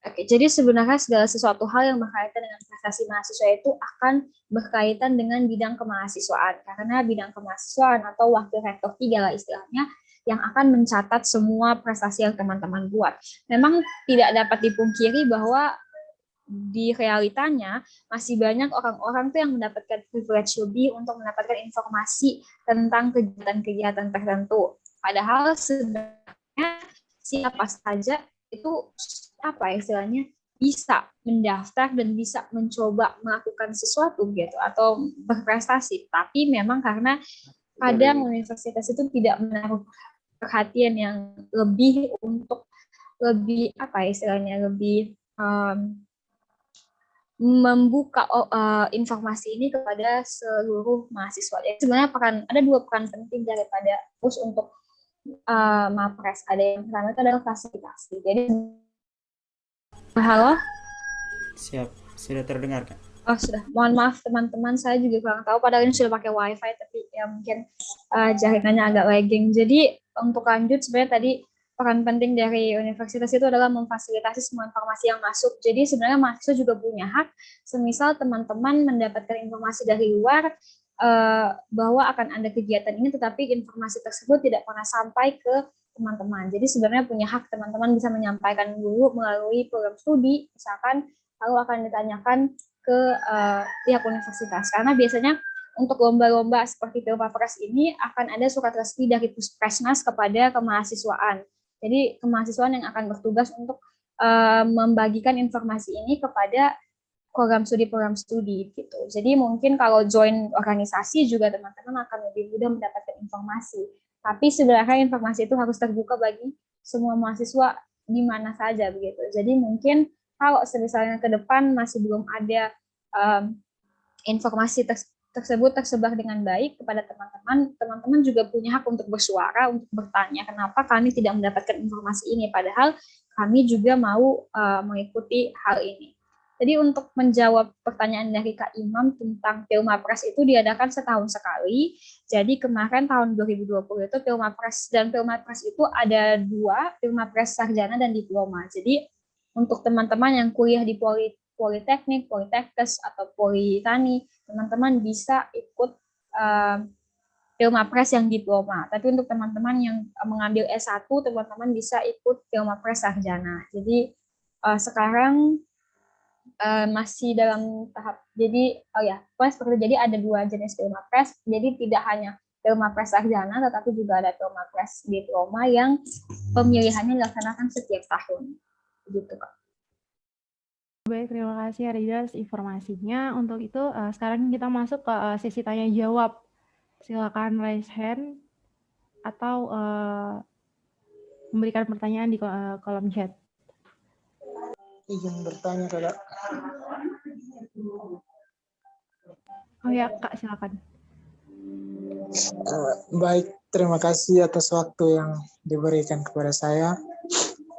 B: Oke, jadi sebenarnya segala sesuatu hal yang berkaitan dengan prestasi mahasiswa itu akan berkaitan dengan bidang kemahasiswaan. Karena bidang kemahasiswaan atau wakil rektor 3 lah istilahnya, yang akan mencatat semua prestasi yang teman-teman buat. Memang tidak dapat dipungkiri bahwa di realitanya masih banyak orang-orang tuh yang mendapatkan privilege lebih untuk mendapatkan informasi tentang kegiatan-kegiatan tertentu. Padahal sebenarnya siapa saja itu apa istilahnya bisa mendaftar dan bisa mencoba melakukan sesuatu gitu atau berprestasi, tapi memang karena kadang universitas itu tidak menaruh perhatian yang lebih untuk lebih apa istilahnya lebih membuka informasi ini kepada seluruh mahasiswa. Jadi sebenarnya ada 2 peran penting daripada PUS untuk Mapres. Ada yang pertama itu adalah fasilitasi. Jadi halo?
C: Siap, sudah terdengar Kak.
B: Oh sudah, mohon maaf teman-teman, saya juga kurang tahu, padahal ini sudah pakai wifi, tapi ya mungkin jaringannya agak lagging. Jadi untuk lanjut, sebenarnya tadi peran penting dari universitas itu adalah memfasilitasi semua informasi yang masuk. Jadi sebenarnya mahasiswa juga punya hak, semisal teman-teman mendapatkan informasi dari luar, bahwa akan ada kegiatan ini, tetapi informasi tersebut tidak pernah sampai ke teman-teman. Jadi sebenarnya punya hak teman-teman bisa menyampaikan dulu melalui program studi, misalkan lalu akan ditanyakan ke pihak universitas. Karena biasanya untuk lomba-lomba seperti Pilpres ini akan ada surat resmi dari Puskesmas kepada kemahasiswaan. Jadi kemahasiswaan yang akan bertugas untuk membagikan informasi ini kepada program studi gitu. Jadi mungkin kalau join organisasi juga teman-teman akan lebih mudah mendapatkan informasi. Tapi sebenarnya informasi itu harus terbuka bagi semua mahasiswa di mana saja begitu. Jadi mungkin kalau misalnya ke depan masih belum ada informasi tersebut tersebar dengan baik kepada teman-teman, teman-teman juga punya hak untuk bersuara, untuk bertanya kenapa kami tidak mendapatkan informasi ini, padahal kami juga mau mengikuti hal ini. Jadi untuk menjawab pertanyaan dari Kak Imam tentang Pilmapres itu diadakan setahun sekali. Jadi kemarin tahun 2020 itu Pilmapres dan Pilmapres itu ada 2, Pilmapres sarjana dan diploma. Jadi untuk teman-teman yang kuliah di Politeknik, Politekkes, atau Politani, teman-teman bisa ikut Pilmapres yang diploma. Tapi untuk teman-teman yang mengambil S1, teman-teman bisa ikut Pilmapres sarjana. Jadi sekarang masih dalam tahap, jadi jadi ada 2 jenis Pilmapres. Jadi tidak hanya Pilmapres sarjana, tetapi juga ada Pilmapres diploma yang pemilihannya dilaksanakan setiap tahun. Gitu Kak.
A: Baik, terima kasih Aridas informasinya. Untuk itu sekarang kita masuk ke sesi tanya jawab. Silakan raise hand atau memberikan pertanyaan di kolom chat.
D: Izin bertanya Kak.
A: Oh ya Kak, silakan.
D: Baik, terima kasih atas waktu yang diberikan kepada saya.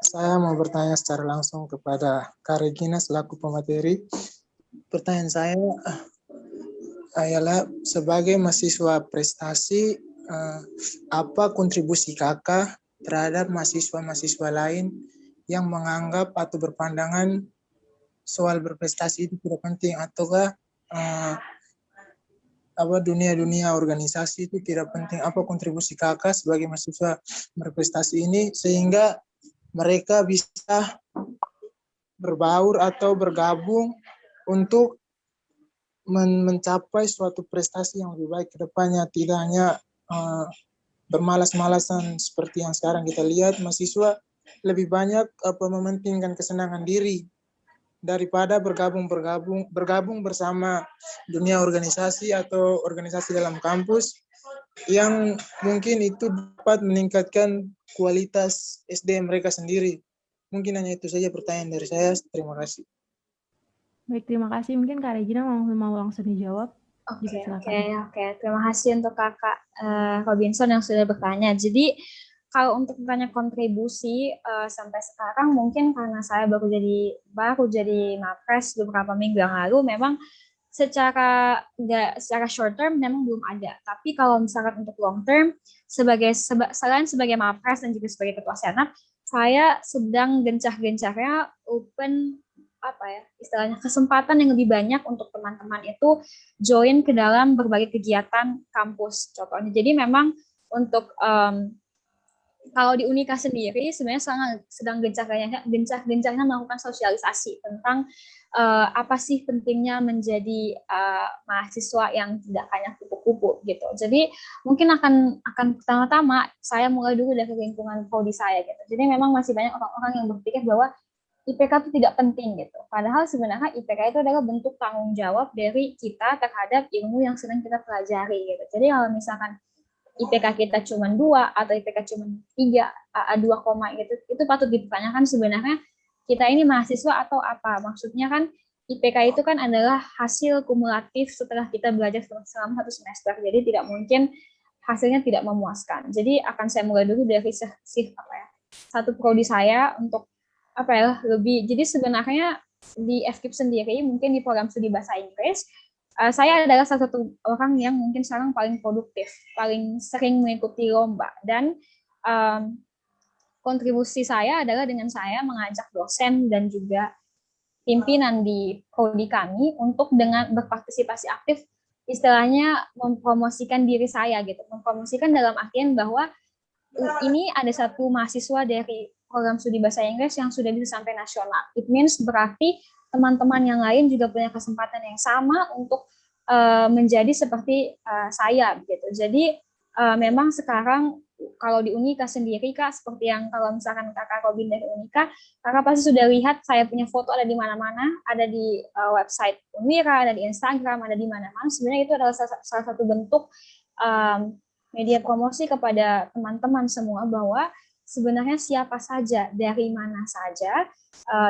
D: Saya mau bertanya secara langsung kepada Kak Regina selaku pemateri. Pertanyaan saya adalah sebagai mahasiswa prestasi, apa kontribusi Kakak terhadap mahasiswa-mahasiswa lain yang menganggap atau berpandangan soal berprestasi itu tidak penting, ataukah dunia organisasi itu tidak penting? Apa kontribusi Kakak sebagai mahasiswa berprestasi ini sehingga mereka bisa berbaur atau bergabung untuk mencapai suatu prestasi yang lebih baik ke depannya, tidak hanya bermalas-malasan seperti yang sekarang kita lihat. Mahasiswa lebih banyak mementingkan kesenangan diri daripada bergabung bersama dunia organisasi atau organisasi dalam kampus yang mungkin itu dapat meningkatkan kualitas SDM mereka sendiri. Mungkin hanya itu saja pertanyaan dari saya. Terima kasih.
A: Baik, terima kasih. Mungkin Kak Regina mau langsung dijawab.
B: Oke. Terima kasih untuk Kakak Robinson yang sudah bertanya. Jadi kalau untuk bertanya kontribusi sampai sekarang mungkin karena saya baru jadi Mapres beberapa minggu yang lalu, memang secara short term memang belum ada. Tapi kalau misalkan untuk long term, selain sebagai Mapres dan juga sebagai Ketua Senat, saya sedang gencah-gencahnya open istilahnya kesempatan yang lebih banyak untuk teman-teman itu join ke dalam berbagai kegiatan kampus contohnya. Jadi memang untuk kalau di Unika sendiri sebenarnya sedang gencah-gencahnya melakukan sosialisasi tentang apa sih pentingnya menjadi mahasiswa yang tidak hanya kupu-kupu gitu. Jadi mungkin akan pertama-tama saya mulai dulu dari lingkungan prodi saya gitu. Jadi memang masih banyak orang-orang yang berpikir bahwa IPK itu tidak penting gitu. Padahal sebenarnya IPK itu adalah bentuk tanggung jawab dari kita terhadap ilmu yang sedang kita pelajari gitu. Jadi kalau misalkan IPK kita cuma 2 atau IPK cuma 3, 2, gitu, itu patut dipertanyakan sebenarnya kita ini mahasiswa atau apa. Maksudnya kan IPK itu kan adalah hasil kumulatif setelah kita belajar selama 1 semester. Jadi tidak mungkin hasilnya tidak memuaskan. Jadi akan saya mulai dulu dari satu prodi saya untuk lebih. Jadi sebenarnya di FKIP sendiri mungkin di program studi bahasa Inggris saya adalah salah satu orang yang mungkin sekarang paling produktif, paling sering mengikuti lomba, dan kontribusi saya adalah dengan saya mengajak dosen dan juga pimpinan di prodi kami untuk dengan berpartisipasi aktif, istilahnya mempromosikan diri saya gitu, mempromosikan dalam artian bahwa ini ada satu mahasiswa dari program studi bahasa Inggris yang sudah bisa sampai nasional. It means berarti teman-teman yang lain juga punya kesempatan yang sama untuk menjadi seperti saya gitu. Jadi memang sekarang kalau di Unika sendiri Kak, seperti yang kalau misalkan Kakak Robin dari Unika, Kakak pasti sudah lihat saya punya foto ada di mana-mana, ada di website Unwira, ada di Instagram, ada di mana-mana. Sebenarnya itu adalah salah satu bentuk media promosi kepada teman-teman semua bahwa sebenarnya siapa saja, dari mana saja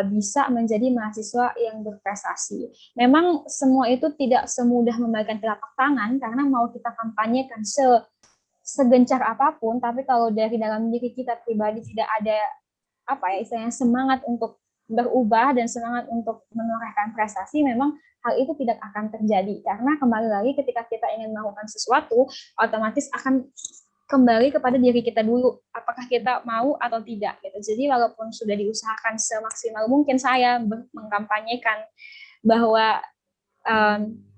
B: bisa menjadi mahasiswa yang berprestasi. Memang semua itu tidak semudah membalikan telapak tangan, karena mau kita kampanyekan segencar apapun, tapi kalau dari dalam diri kita pribadi tidak ada istilahnya semangat untuk berubah dan semangat untuk menorehkan prestasi, memang hal itu tidak akan terjadi. Karena kembali lagi ketika kita ingin melakukan sesuatu, otomatis akan kembali kepada diri kita dulu, apakah kita mau atau tidak gitu. Jadi walaupun sudah diusahakan semaksimal mungkin saya mengkampanyekan bahwa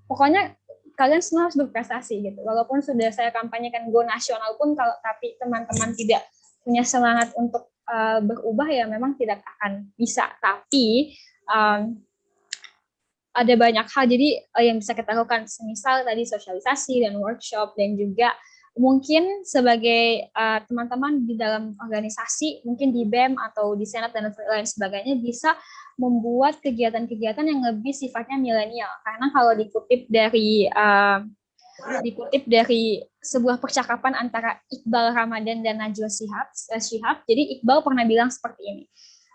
B: pokoknya kalian semua harus berprestasi gitu. Walaupun sudah saya kampanyekan go nasional pun, tapi teman-teman tidak punya semangat untuk berubah, ya memang tidak akan bisa. Tapi ada banyak hal jadi yang bisa kita lakukan, semisal tadi sosialisasi dan workshop, dan juga mungkin sebagai teman-teman di dalam organisasi, mungkin di BEM atau di Senat dan lain sebagainya, bisa membuat kegiatan-kegiatan yang lebih sifatnya milenial. Karena kalau dikutip dari sebuah percakapan antara Iqbal Ramadan dan Najwa Shihab, jadi Iqbal pernah bilang seperti ini,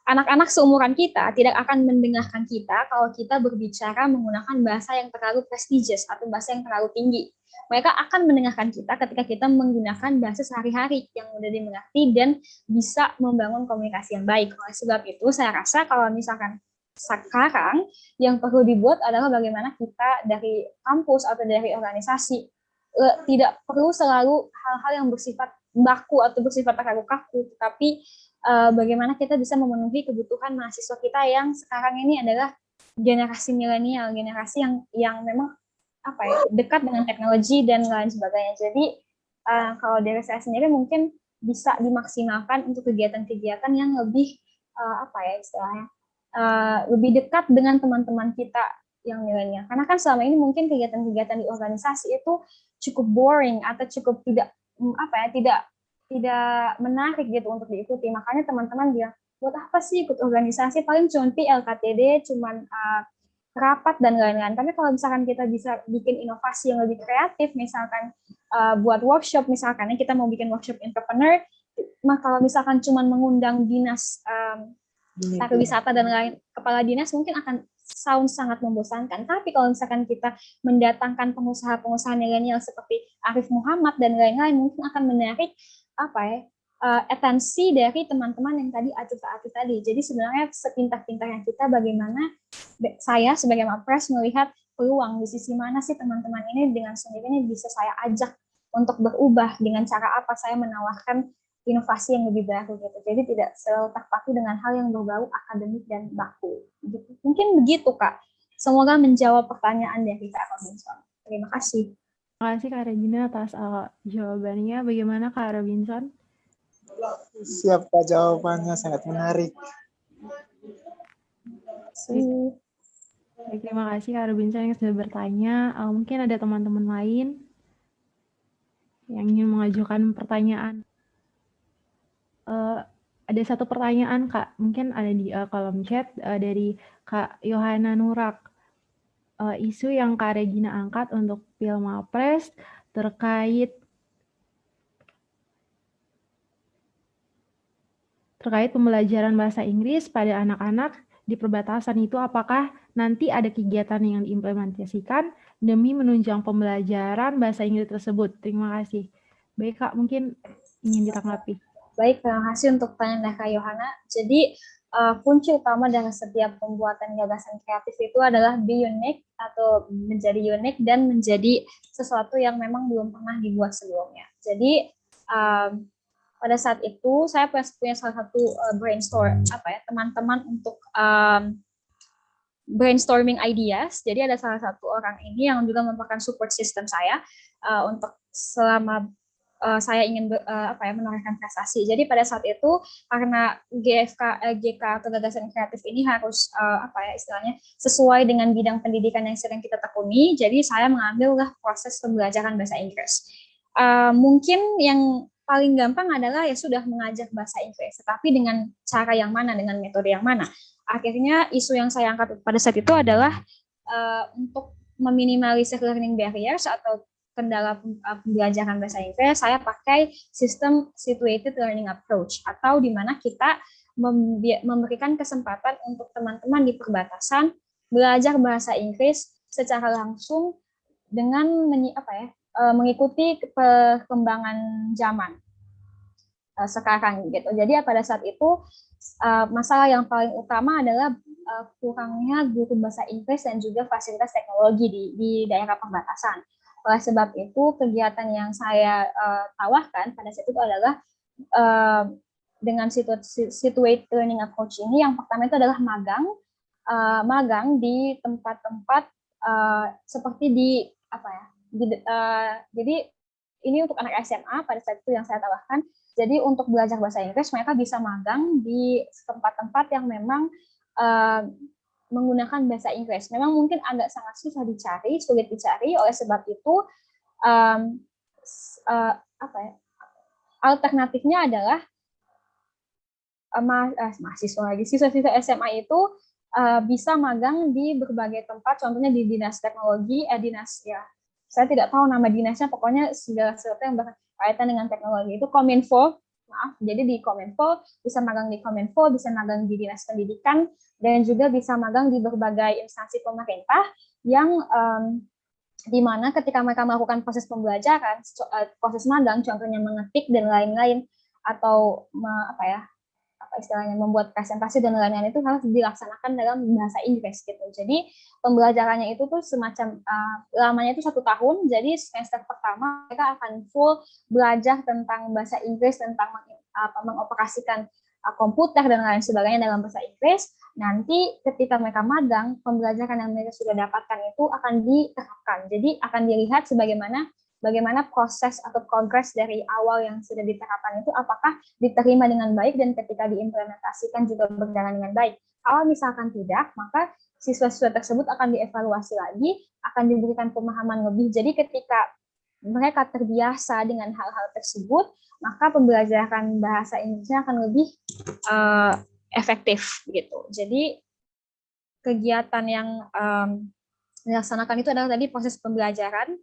B: anak-anak seumuran kita tidak akan mendengarkan kita kalau kita berbicara menggunakan bahasa yang terlalu prestigious atau bahasa yang terlalu tinggi. Mereka akan mendengarkan kita ketika kita menggunakan bahasa sehari-hari yang mudah dimengerti dan bisa membangun komunikasi yang baik. Oleh sebab itu, saya rasa kalau misalkan sekarang yang perlu dibuat adalah bagaimana kita dari kampus atau dari organisasi tidak perlu selalu hal-hal yang bersifat baku atau bersifat kaku, tapi bagaimana kita bisa memenuhi kebutuhan mahasiswa kita yang sekarang ini adalah generasi milenial, generasi yang memang dekat dengan teknologi dan lain sebagainya. Jadi kalau dari saya sendiri mungkin bisa dimaksimalkan untuk kegiatan-kegiatan yang lebih istilahnya lebih dekat dengan teman-teman kita yang milenial. Karena kan selama ini mungkin kegiatan-kegiatan di organisasi itu cukup boring atau cukup tidak menarik gitu untuk diikuti. Makanya teman-teman bilang, buat apa sih ikut organisasi, paling cuma LKTD, cuman rapat dan lain-lain. Tapi kalau misalkan kita bisa bikin inovasi yang lebih kreatif, misalkan buat workshop, misalkan kita mau bikin workshop entrepreneur, kalau misalkan cuma mengundang dinas pariwisata dan lain kepala dinas mungkin akan sangat membosankan. Tapi kalau misalkan kita mendatangkan pengusaha-pengusaha milenial seperti Arif Muhammad dan lain-lain, mungkin akan menarik atensi dari teman-teman yang tadi Atif tadi. Jadi sebenarnya sepintar-pintarnya kita bagaimana saya sebagai Mapres melihat peluang di sisi mana sih teman-teman ini dengan sendirinya bisa saya ajak untuk berubah, dengan cara apa saya menawarkan inovasi yang lebih baru gitu. Jadi tidak selalu terpaku dengan hal yang berbau akademik dan baku. Gitu. Mungkin begitu Kak. Semoga menjawab pertanyaan dari Kak Robinson. Terima kasih.
A: Terima kasih Kak Regina atas jawabannya. Bagaimana Kak Robinson?
D: Siap Kak, jawabannya sangat menarik.
A: Baik, terima kasih Kak Robinson yang sudah bertanya. Mungkin ada teman-teman lain yang ingin mengajukan pertanyaan. Ada satu pertanyaan Kak, mungkin ada di kolom chat dari Kak Yohana Nurak. Isu yang Kak Regina angkat untuk Pilmapres terkait pembelajaran bahasa Inggris pada anak-anak di perbatasan itu, apakah nanti ada kegiatan yang diimplementasikan demi menunjang pembelajaran bahasa Inggris tersebut? Terima kasih. Baik Kak, mungkin ingin ditanggapi.
B: Baik, terima kasih untuk pertanyaan Kak Yohana. Jadi kunci utama dari setiap pembuatan gagasan kreatif itu adalah be unique atau menjadi unik dan menjadi sesuatu yang memang belum pernah dibuat sebelumnya. Jadi pada saat itu saya punya salah satu brainstorm teman-teman untuk brainstorming ideas. Jadi ada salah satu orang ini yang juga merupakan support system saya untuk selama saya ingin menorehkan prestasi. Jadi pada saat itu karena GK atau gagasan kreatif ini harus istilahnya sesuai dengan bidang pendidikan yang sedang kita tekuni. Jadi saya mengambillah proses pembelajaran bahasa Inggris. Mungkin yang paling gampang adalah ya sudah mengajar bahasa Inggris, tetapi dengan cara yang mana, dengan metode yang mana. Akhirnya isu yang saya angkat pada saat itu adalah untuk meminimalisir learning barriers atau kendala pembelajaran bahasa Inggris, saya pakai sistem situated learning approach, atau di mana kita memberikan kesempatan untuk teman-teman di perbatasan belajar bahasa Inggris secara langsung dengan mengikuti perkembangan zaman sekarang gitu. Jadi pada saat itu masalah yang paling utama adalah kurangnya guru bahasa Inggris dan juga fasilitas teknologi di daerah perbatasan. Oleh sebab itu kegiatan yang saya tawarkan pada saat itu adalah dengan situated learning approach ini, yang pertama itu adalah magang di tempat-tempat seperti jadi ini untuk anak SMA pada saat itu yang saya tawarkan. Jadi untuk belajar bahasa Inggris mereka bisa magang di tempat-tempat yang memang menggunakan bahasa Inggris. Memang mungkin agak sangat sulit dicari. Oleh sebab itu alternatifnya adalah siswa-siswa SMA itu bisa magang di berbagai tempat. Contohnya di dinas teknologi, saya tidak tahu nama dinasnya, pokoknya segala sesuatu yang berkaitan dengan teknologi itu Kominfo. Jadi di Kominfo, bisa magang di Kominfo, bisa magang di dinas pendidikan, dan juga bisa magang di berbagai instansi pemerintah yang di mana ketika mereka melakukan proses pembelajaran, proses magang, contohnya mengetik dan lain-lain, atau istilahnya membuat presentasi dan lain-lain, itu harus dilaksanakan dalam bahasa Inggris gitu. Jadi pembelajarannya itu tuh semacam lamanya itu 1 tahun. Jadi semester pertama mereka akan full belajar tentang bahasa Inggris, tentang mengoperasikan komputer dan lain sebagainya dalam bahasa Inggris. Nanti ketika mereka magang, pembelajaran yang mereka sudah dapatkan itu akan diterapkan. Jadi akan dilihat bagaimana proses atau progres dari awal yang sudah diterapkan itu apakah diterima dengan baik dan ketika diimplementasikan juga berjalan dengan baik. Kalau misalkan tidak, maka siswa-siswa tersebut akan dievaluasi lagi, akan diberikan pemahaman lebih. Jadi ketika mereka terbiasa dengan hal-hal tersebut, maka pembelajaran bahasa Inggrisnya akan lebih efektif gitu. Jadi kegiatan yang dilaksanakan itu adalah tadi proses pembelajaran,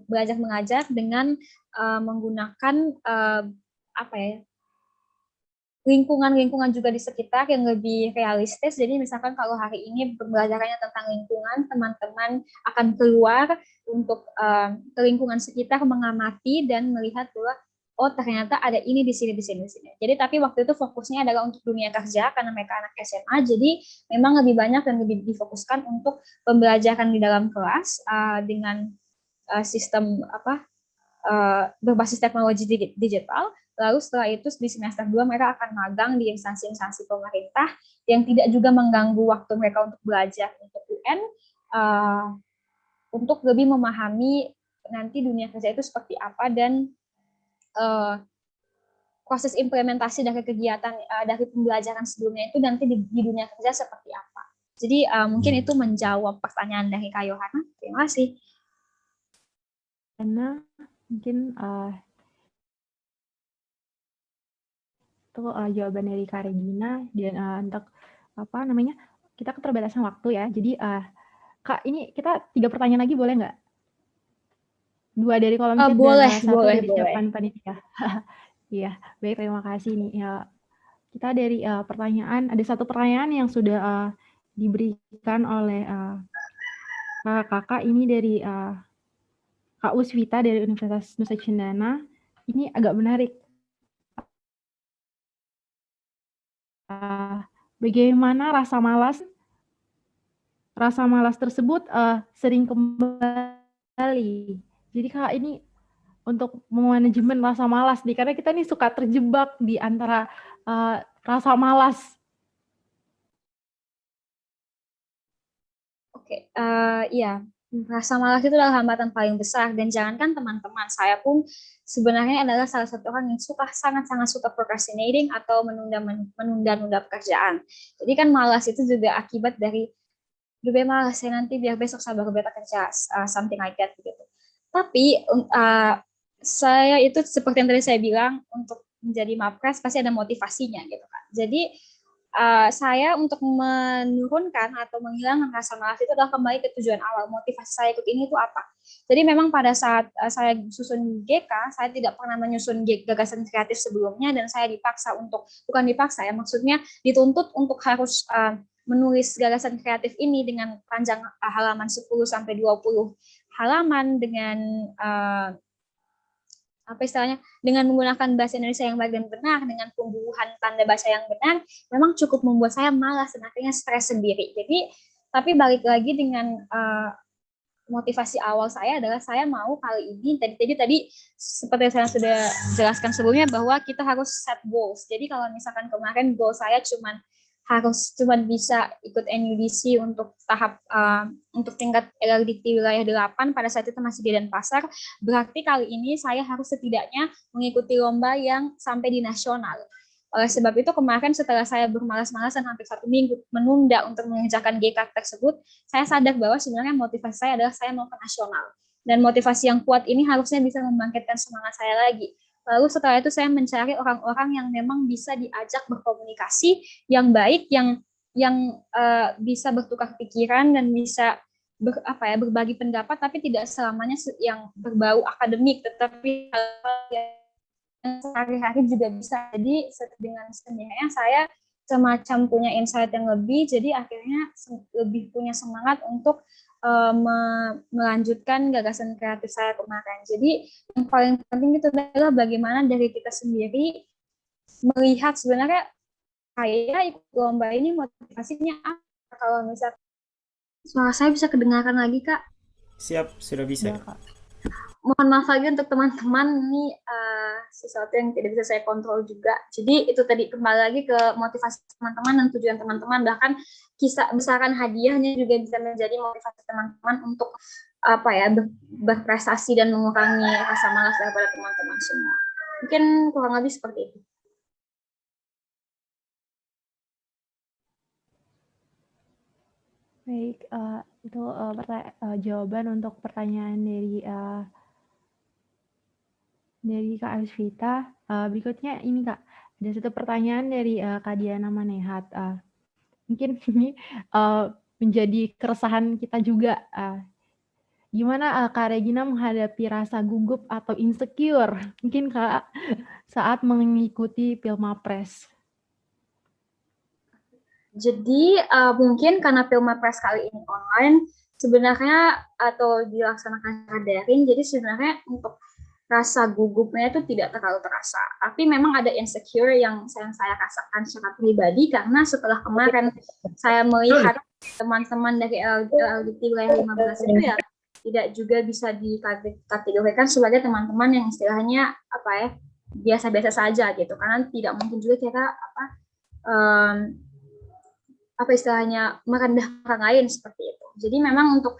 B: belajar mengajar dengan menggunakan apa ya, lingkungan juga di sekitar yang lebih realistis. Jadi misalkan kalau hari ini pembelajarannya tentang lingkungan, teman-teman akan keluar untuk ke lingkungan sekitar, mengamati dan melihat bahwa oh ternyata ada ini di sini. Jadi tapi waktu itu fokusnya adalah untuk dunia kerja karena mereka anak SMA. Jadi memang lebih banyak dan lebih difokuskan untuk pembelajaran di dalam kelas dengan sistem berbasis teknologi digital. Lalu setelah itu di semester 2 mereka akan magang di instansi-instansi pemerintah yang tidak juga mengganggu waktu mereka untuk belajar untuk UN, untuk lebih memahami nanti dunia kerja itu seperti apa dan proses implementasi dari kegiatan dari pembelajaran sebelumnya itu nanti di dunia kerja seperti apa. Jadi mungkin itu menjawab pertanyaan dari Kak Yohana. Terima kasih.
A: Karena mungkin itu jawaban dari Kak Regina. Dan untuk apa namanya, kita keterbatasan waktu ya. Jadi Kak, ini kita 3 pertanyaan lagi boleh nggak? 2 dari kolom chat dan 1 dari ucapan panitia. Iya, baik, terima kasih nih. Ya, kita dari pertanyaan, ada 1 pertanyaan yang sudah diberikan oleh kakak ini dari Kak Uswita dari Universitas Nusa Cendana. Ini agak menarik. Bagaimana rasa malas tersebut sering kembali. Jadi Kak, ini untuk memanajemen rasa malas nih, karena kita nih suka terjebak di antara rasa malas.
B: Oke, iya. Rasa malas itu adalah hambatan paling besar, dan jangankan teman-teman, saya pun sebenarnya adalah salah satu orang yang sangat-sangat suka procrastinating atau menunda pekerjaan. Jadi kan malas itu juga akibat dari gue malas ya nanti biar besok saya baru kerja, something like that gitu. Tapi saya itu seperti yang tadi saya bilang, untuk menjadi mapres pasti ada motivasinya gitu kan. Jadi saya untuk menurunkan atau menghilangkan rasa malas itu adalah kembali ke tujuan awal. Motivasi saya ikut ini itu apa? Jadi memang pada saat saya susun GK, saya tidak pernah menyusun gagasan kreatif sebelumnya, dan saya bukan dipaksa ya, maksudnya dituntut untuk harus menulis gagasan kreatif ini dengan panjang halaman 10 sampai 20 halaman dengan apa istilahnya, dengan menggunakan bahasa Indonesia yang baik dan benar, dengan pembuuhan tanda baca yang benar, memang cukup membuat saya malas dan akhirnya stres sendiri. Jadi, tapi balik lagi dengan motivasi awal saya adalah saya mau kali ini, tadi seperti yang saya sudah jelaskan sebelumnya, bahwa kita harus set goals. Jadi kalau misalkan kemarin goal saya harus bisa ikut NUDC untuk tahap untuk tingkat LLDT wilayah 8, pada saat itu masih di Denpasar, berarti kali ini saya harus setidaknya mengikuti lomba yang sampai di nasional. Oleh sebab itu kemarin setelah saya bermalas-malasan hampir 1 minggu menunda untuk mengerjakan GK tersebut, saya sadar bahwa sebenarnya motivasi saya adalah saya mau ke nasional. Dan motivasi yang kuat ini harusnya bisa membangkitkan semangat saya lagi. Lalu setelah itu saya mencari orang-orang yang memang bisa diajak berkomunikasi yang baik, yang bisa bertukar pikiran dan bisa berbagi pendapat, tapi tidak selamanya yang berbau akademik, tetapi yang sehari-hari juga bisa. Jadi dengan sendirinya saya semacam punya insight yang lebih, jadi akhirnya lebih punya semangat untuk melanjutkan gagasan kreatif saya kemarin. Jadi yang paling penting itu adalah bagaimana dari kita sendiri melihat sebenarnya saya ikut lomba ini motivasinya apa. Kalau misalnya suara saya bisa kedengarkan lagi, Kak?
C: Siap, sudah bisa.
A: Ya, Kak.
B: Mohon maaf lagi untuk teman-teman, ini sesuatu yang tidak bisa saya kontrol juga. Jadi itu tadi, kembali lagi ke motivasi teman-teman dan tujuan teman-teman, bahkan misalkan hadiahnya juga bisa menjadi motivasi teman-teman untuk berprestasi dan mengurangi rasa malas daripada teman-teman semua. Mungkin kurang lebih seperti itu.
A: Baik, itu jawaban untuk pertanyaan dari Kak Asvita. Berikutnya ini Kak, Ada satu pertanyaan dari Kak Diana Manehat. Mungkin ini menjadi keresahan kita juga. Gimana Kak Regina menghadapi rasa gugup atau insecure? Mungkin Kak saat mengikuti Pilmapres.
B: Jadi mungkin karena Pilmapres kali ini online, sebenarnya atau dilaksanakan secara daring, jadi sebenarnya untuk rasa gugupnya itu tidak terlalu terasa. Tapi memang ada insecure yang saya rasakan secara pribadi karena setelah kemarin saya melihat teman-teman dari LGBT wilayah 15 itu ya tidak juga bisa dikategorikan sebagai teman-teman yang istilahnya apa ya biasa-biasa saja gitu, karena tidak mungkin juga kita apa istilahnya merendah orang lain seperti itu. Jadi memang untuk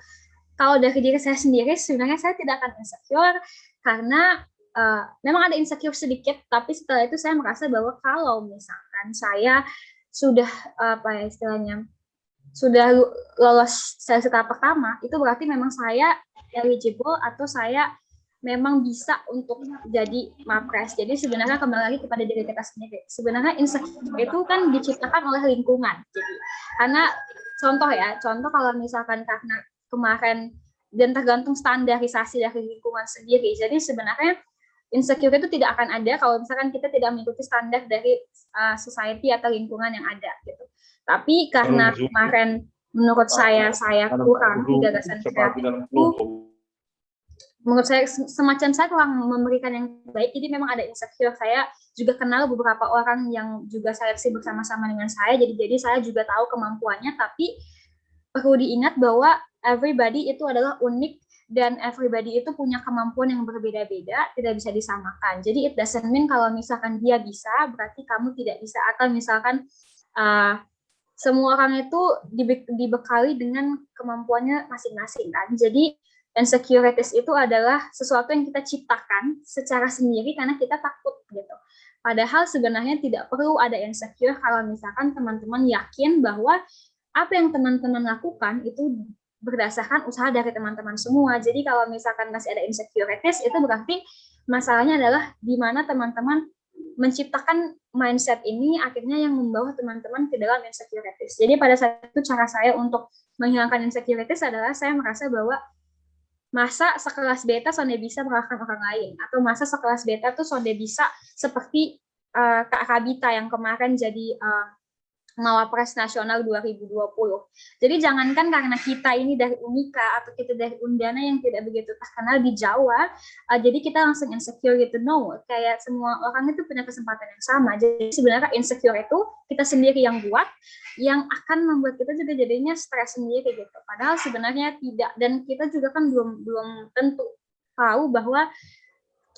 B: kalau dari diri saya sendiri sebenarnya saya tidak akan insecure karena memang ada insecure sedikit, tapi setelah itu saya merasa bahwa kalau misalkan saya sudah apa ya istilahnya sudah lolos seleksi tahap pertama, itu berarti memang saya eligible atau saya memang bisa untuk jadi Mapres. Jadi sebenarnya kembali lagi kepada diri kita sendiri. Sebenarnya insecure itu kan diciptakan oleh lingkungan. Jadi karena contoh kalau misalkan karena kemarin dan tergantung standarisasi dari lingkungan sendiri. Jadi sebenarnya insecure itu tidak akan ada kalau misalkan kita tidak mengikuti standar dari society atau lingkungan yang ada gitu. Tapi karena kemarin menurut saya kurang di gagasan kreatif itu, menurut saya semacam saya kurang memberikan yang baik, jadi memang ada insecure. Saya juga kenal beberapa orang yang juga seleksi bersama-sama dengan saya, jadi saya juga tahu kemampuannya, tapi perlu diingat bahwa everybody itu adalah unik dan everybody itu punya kemampuan yang berbeda-beda, tidak bisa disamakan. Jadi it doesn't mean kalau misalkan dia bisa, berarti kamu tidak bisa, atau misalkan semua orang itu dibekali dengan kemampuannya masing-masing kan. Jadi insecurities itu adalah sesuatu yang kita ciptakan secara sendiri karena kita takut gitu. Padahal sebenarnya tidak perlu ada insecure kalau misalkan teman-teman yakin bahwa apa yang teman-teman lakukan itu berdasarkan usaha dari teman-teman semua. Jadi kalau misalkan masih ada insecurities, itu berarti masalahnya adalah di mana teman-teman menciptakan mindset ini akhirnya yang membawa teman-teman ke dalam insecurities. Jadi pada saat itu cara saya untuk menghilangkan insecurities adalah saya merasa bahwa masa sekelas beta sonde bisa mengalahkan orang lain, atau masa sekelas beta tuh sonde bisa seperti Kak Kabita yang kemarin jadi Mawapres Nasional 2020. Jadi jangankan karena kita ini dari Unika atau kita dari Undana yang tidak begitu terkenal di Jawa, jadi kita langsung insecure gitu. No, kayak semua orang itu punya kesempatan yang sama. Jadi sebenarnya insecure itu kita sendiri yang buat, yang akan membuat kita juga jadinya stres sendiri gitu. Padahal sebenarnya tidak, dan kita juga kan belum tentu tahu bahwa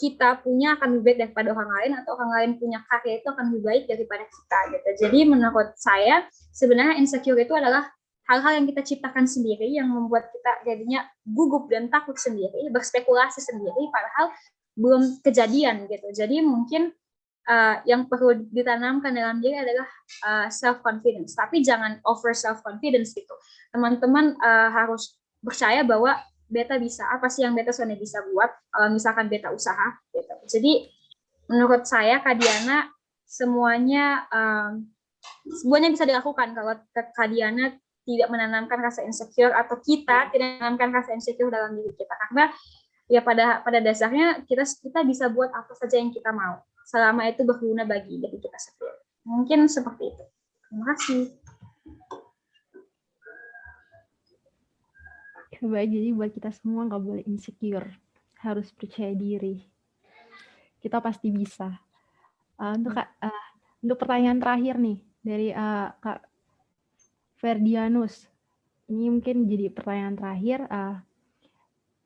B: kita punya akan lebih baik daripada orang lain, atau orang lain punya karya itu akan lebih baik daripada kita gitu. Jadi menurut saya sebenarnya insecure itu adalah hal-hal yang kita ciptakan sendiri yang membuat kita jadinya gugup dan takut sendiri, berspekulasi sendiri padahal belum kejadian gitu. Jadi mungkin yang perlu ditanamkan dalam diri adalah self confidence, tapi jangan over self confidence gitu. Teman-teman harus percaya bahwa beta bisa, apa sih yang beta sebenarnya bisa buat kalau misalkan beta usaha gitu. Jadi menurut saya Kak Diana semuanya bisa dilakukan kalau Kak Diana tidak menanamkan rasa insecure, atau kita tidak menanamkan rasa insecure dalam diri kita, karena ya pada dasarnya kita bisa buat apa saja yang kita mau selama itu berguna bagi diri kita sendiri. Mungkin seperti itu. Terima kasih.
A: Coba jadi buat kita semua nggak boleh insecure, harus percaya diri. Kita pasti bisa. Untuk pertanyaan terakhir nih dari Kak Ferdianus, ini mungkin jadi pertanyaan terakhir.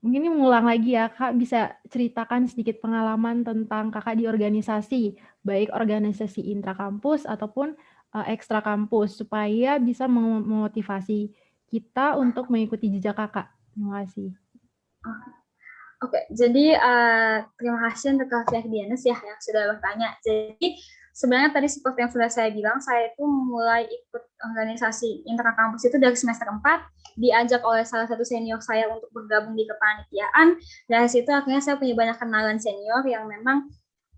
A: Mungkin ini mengulang lagi ya, Kak bisa ceritakan sedikit pengalaman tentang Kakak di organisasi, baik organisasi intrakampus ataupun ekstra kampus, supaya bisa memotivasi kita untuk mengikuti jejak Kakak. Terima kasih.
B: Oke, jadi terima kasih untuk Kak Ferdianus ya yang sudah bertanya. Jadi sebenarnya tadi seperti yang sudah saya bilang, saya itu mulai ikut organisasi intrakampus itu dari semester 4, diajak oleh salah satu senior saya untuk bergabung di kepanitiaan. Dari situ akhirnya saya punya banyak kenalan senior yang memang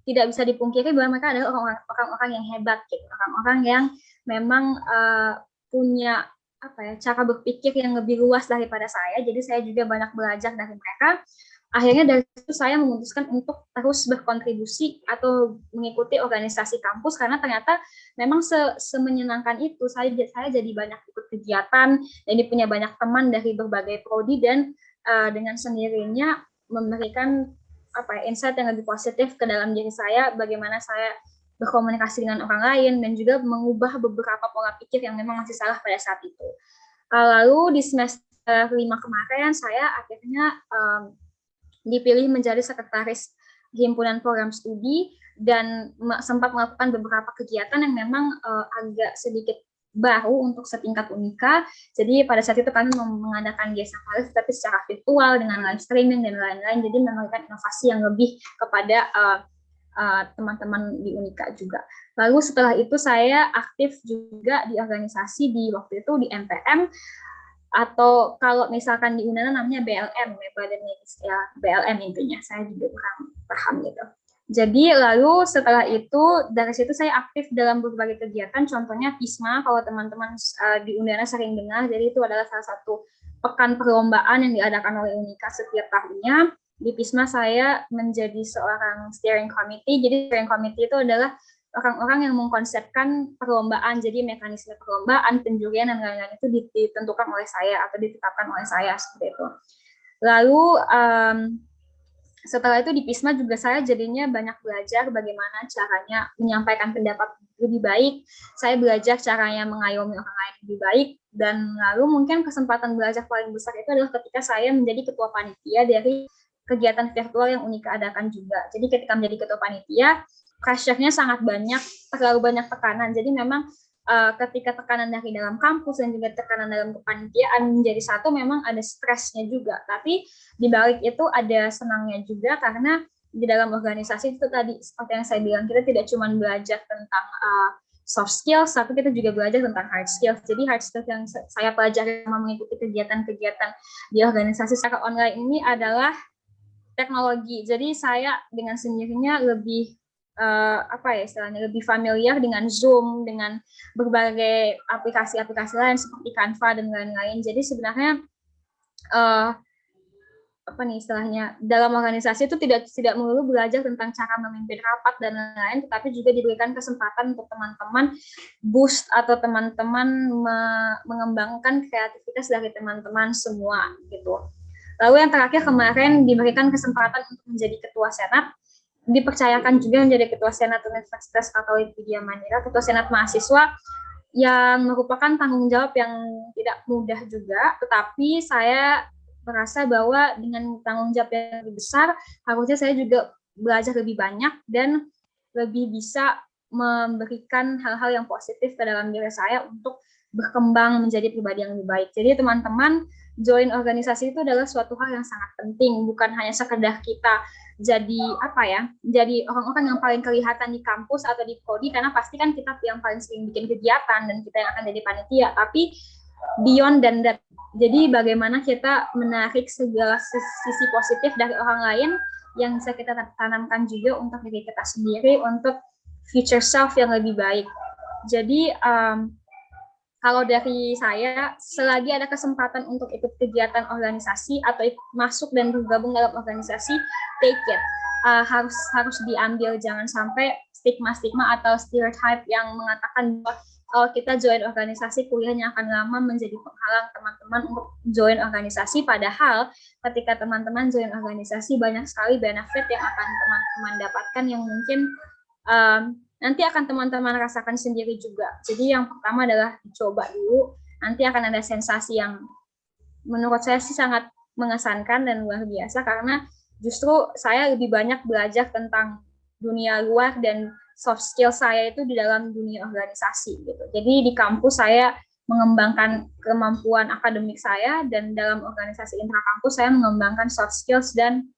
B: tidak bisa dipungkiri bahwa mereka adalah orang-orang yang hebat gitu, orang-orang yang memang punya cara berpikir yang lebih luas daripada saya. Jadi saya juga banyak belajar dari mereka. Akhirnya dari situ saya memutuskan untuk terus berkontribusi atau mengikuti organisasi kampus, karena ternyata memang semenyenangkan itu. Saya jadi banyak ikut kegiatan, jadi punya banyak teman dari berbagai prodi, dan dengan sendirinya memberikan insight yang lebih positif ke dalam diri saya, bagaimana saya berkomunikasi dengan orang lain, dan juga mengubah beberapa pola pikir yang memang masih salah pada saat itu. Lalu di semester 5 kemarin saya akhirnya dipilih menjadi sekretaris himpunan program studi, dan sempat melakukan beberapa kegiatan yang memang agak sedikit baru untuk setingkat Unika. Jadi pada saat itu kami mengadakan Gesa Paris tapi secara virtual dengan live streaming dan lain-lain. Jadi memberikan inovasi yang lebih kepada teman-teman di Unika juga. Lalu setelah itu saya aktif juga di organisasi di waktu itu di MPM, atau kalau misalkan di Unana namanya BLM, Badan Medis ya, BLM intinya. Saya juga kurang paham gitu. Jadi lalu setelah itu dari situ saya aktif dalam berbagai kegiatan, contohnya PISMA, kalau teman-teman di Undana sering dengar. Jadi itu adalah salah satu pekan perlombaan yang diadakan oleh Unika setiap tahunnya. Di PISMA saya menjadi seorang steering committee. Jadi steering committee itu adalah orang-orang yang mengkonsepkan perlombaan, jadi mekanisme perlombaan, penjurian, dan lain-lain itu ditentukan oleh saya atau ditetapkan oleh saya, seperti itu. Lalu setelah itu di PISMA juga saya jadinya banyak belajar bagaimana caranya menyampaikan pendapat lebih baik. Saya belajar caranya mengayomi orang lain lebih baik. Dan lalu mungkin kesempatan belajar paling besar itu adalah ketika saya menjadi ketua panitia dari kegiatan virtual yang Unika adakan juga. Jadi ketika menjadi ketua panitia, pressure-nya sangat banyak, terlalu banyak tekanan. Jadi memang ketika tekanan dari dalam kampus dan juga tekanan dalam kepanitiaan menjadi satu, memang ada stresnya juga. Tapi di balik itu ada senangnya juga, karena di dalam organisasi itu tadi seperti yang saya bilang, kita tidak cuma belajar tentang soft skills, tapi kita juga belajar tentang hard skills. Jadi hard skills yang saya pelajari selama mengikuti kegiatan-kegiatan di organisasi secara online ini adalah teknologi. Jadi saya dengan sendirinya lebih istilahnya lebih familiar dengan Zoom, dengan berbagai aplikasi-aplikasi lain seperti Canva dan lain-lain. Jadi sebenarnya istilahnya dalam organisasi itu tidak melulu belajar tentang cara memimpin rapat dan lain-lain, tetapi juga diberikan kesempatan untuk teman-teman boost atau teman-teman mengembangkan kreativitas dari teman-teman semua gitu. Lalu yang terakhir kemarin diberikan kesempatan untuk menjadi ketua senat, dipercayakan juga menjadi ketua senat Universitas Katolik Widya Mandira, ketua senat mahasiswa, yang merupakan tanggung jawab yang tidak mudah juga, tetapi saya merasa bahwa dengan tanggung jawab yang lebih besar, harusnya saya juga belajar lebih banyak dan lebih bisa memberikan hal-hal yang positif ke dalam diri saya untuk berkembang menjadi pribadi yang lebih baik. Jadi teman-teman, join organisasi itu adalah suatu hal yang sangat penting, bukan hanya sekedar kita jadi jadi orang-orang yang paling kelihatan di kampus atau di prodi, karena pasti kan kita yang paling sering bikin kegiatan dan kita yang akan jadi panitia, tapi beyond dan that. Jadi bagaimana kita menarik segala sisi positif dari orang lain yang bisa kita tanamkan juga untuk diri kita sendiri, untuk future self yang lebih baik. Jadi kalau dari saya, selagi ada kesempatan untuk ikut kegiatan organisasi atau masuk dan bergabung dalam organisasi, take it. Harus diambil, jangan sampai stigma-stigma atau stereotype yang mengatakan bahwa kalau kita join organisasi, kuliahnya akan lama, menjadi penghalang teman-teman untuk join organisasi. Padahal ketika teman-teman join organisasi, banyak sekali benefit yang akan teman-teman dapatkan yang mungkin nanti akan teman-teman rasakan sendiri juga. Jadi yang pertama adalah dicoba dulu, nanti akan ada sensasi yang menurut saya sih sangat mengesankan dan luar biasa, karena justru saya lebih banyak belajar tentang dunia luar dan soft skill saya itu di dalam dunia organisasi gitu. Jadi di kampus saya mengembangkan kemampuan akademik saya, dan dalam organisasi intrakampus saya mengembangkan soft skills dan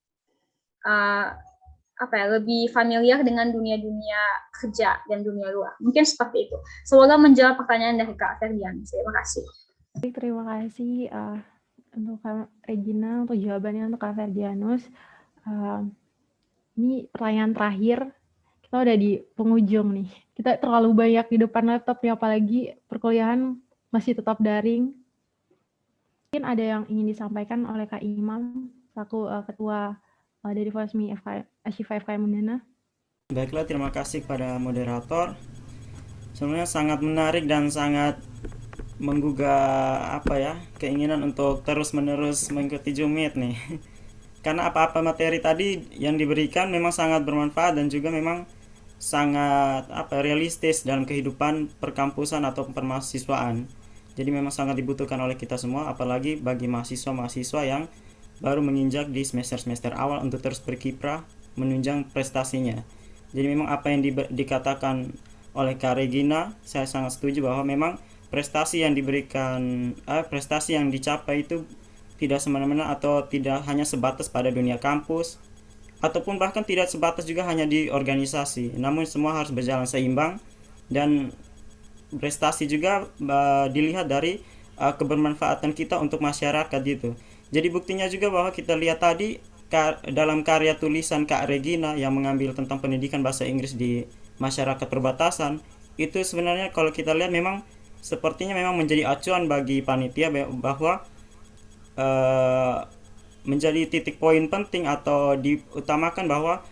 B: lebih familiar dengan dunia-dunia kerja dan dunia luar. Mungkin seperti itu. Semoga menjawab pertanyaan dari Kak Ferdianus. Terima kasih.
A: Terima kasih untuk Kak Regina, untuk jawabannya untuk Kak Ferdianus. Ini pertanyaan terakhir kita udah di penghujung nih. Kita terlalu banyak di depan laptop nih, apalagi perkuliahan masih tetap daring. Mungkin ada yang ingin disampaikan oleh Kak Imam, selaku ketua dari FOSMI Ashifa FKM Undana.
C: Baiklah, terima kasih kepada moderator. Sebenarnya sangat menarik dan sangat menggugah keinginan untuk terus-menerus mengikuti Jumit nih. Karena apa-apa materi tadi yang diberikan memang sangat bermanfaat dan juga memang sangat realistis dalam kehidupan perkampusan atau permahasiswaan. Jadi memang sangat dibutuhkan oleh kita semua, apalagi bagi mahasiswa-mahasiswa yang baru menginjak di semester-semester awal untuk terus berkiprah menunjang prestasinya. Jadi memang apa yang dikatakan oleh Kak Regina, saya sangat setuju bahwa memang prestasi yang diberikan, prestasi yang dicapai itu tidak semena-mena atau tidak hanya sebatas pada dunia kampus, ataupun bahkan tidak sebatas juga hanya di organisasi, namun semua harus berjalan seimbang dan prestasi juga dilihat dari kebermanfaatan kita untuk masyarakat gitu. Jadi buktinya juga bahwa kita lihat tadi dalam karya tulisan Kak Regina yang mengambil tentang pendidikan bahasa Inggris di masyarakat perbatasan, itu sebenarnya kalau kita lihat memang sepertinya memang menjadi acuan bagi panitia bahwa menjadi titik poin penting atau diutamakan bahwa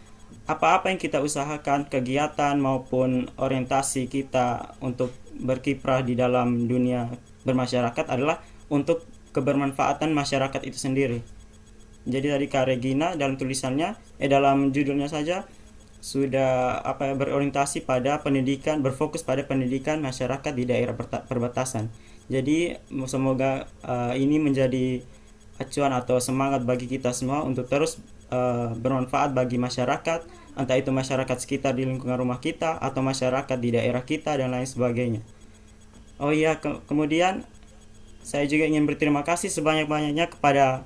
C: apa-apa yang kita usahakan, kegiatan maupun orientasi kita untuk berkiprah di dalam dunia bermasyarakat adalah untuk kebermanfaatan masyarakat itu sendiri. Jadi tadi Kak Regina dalam tulisannya, dalam judulnya saja sudah berorientasi pada pendidikan, berfokus pada pendidikan masyarakat di daerah perbatasan. Jadi semoga ini menjadi acuan atau semangat bagi kita semua untuk terus bermanfaat bagi masyarakat, entah itu masyarakat sekitar di lingkungan rumah kita atau masyarakat di daerah kita dan lain sebagainya. Oh iya, kemudian saya juga ingin berterima kasih sebanyak-banyaknya kepada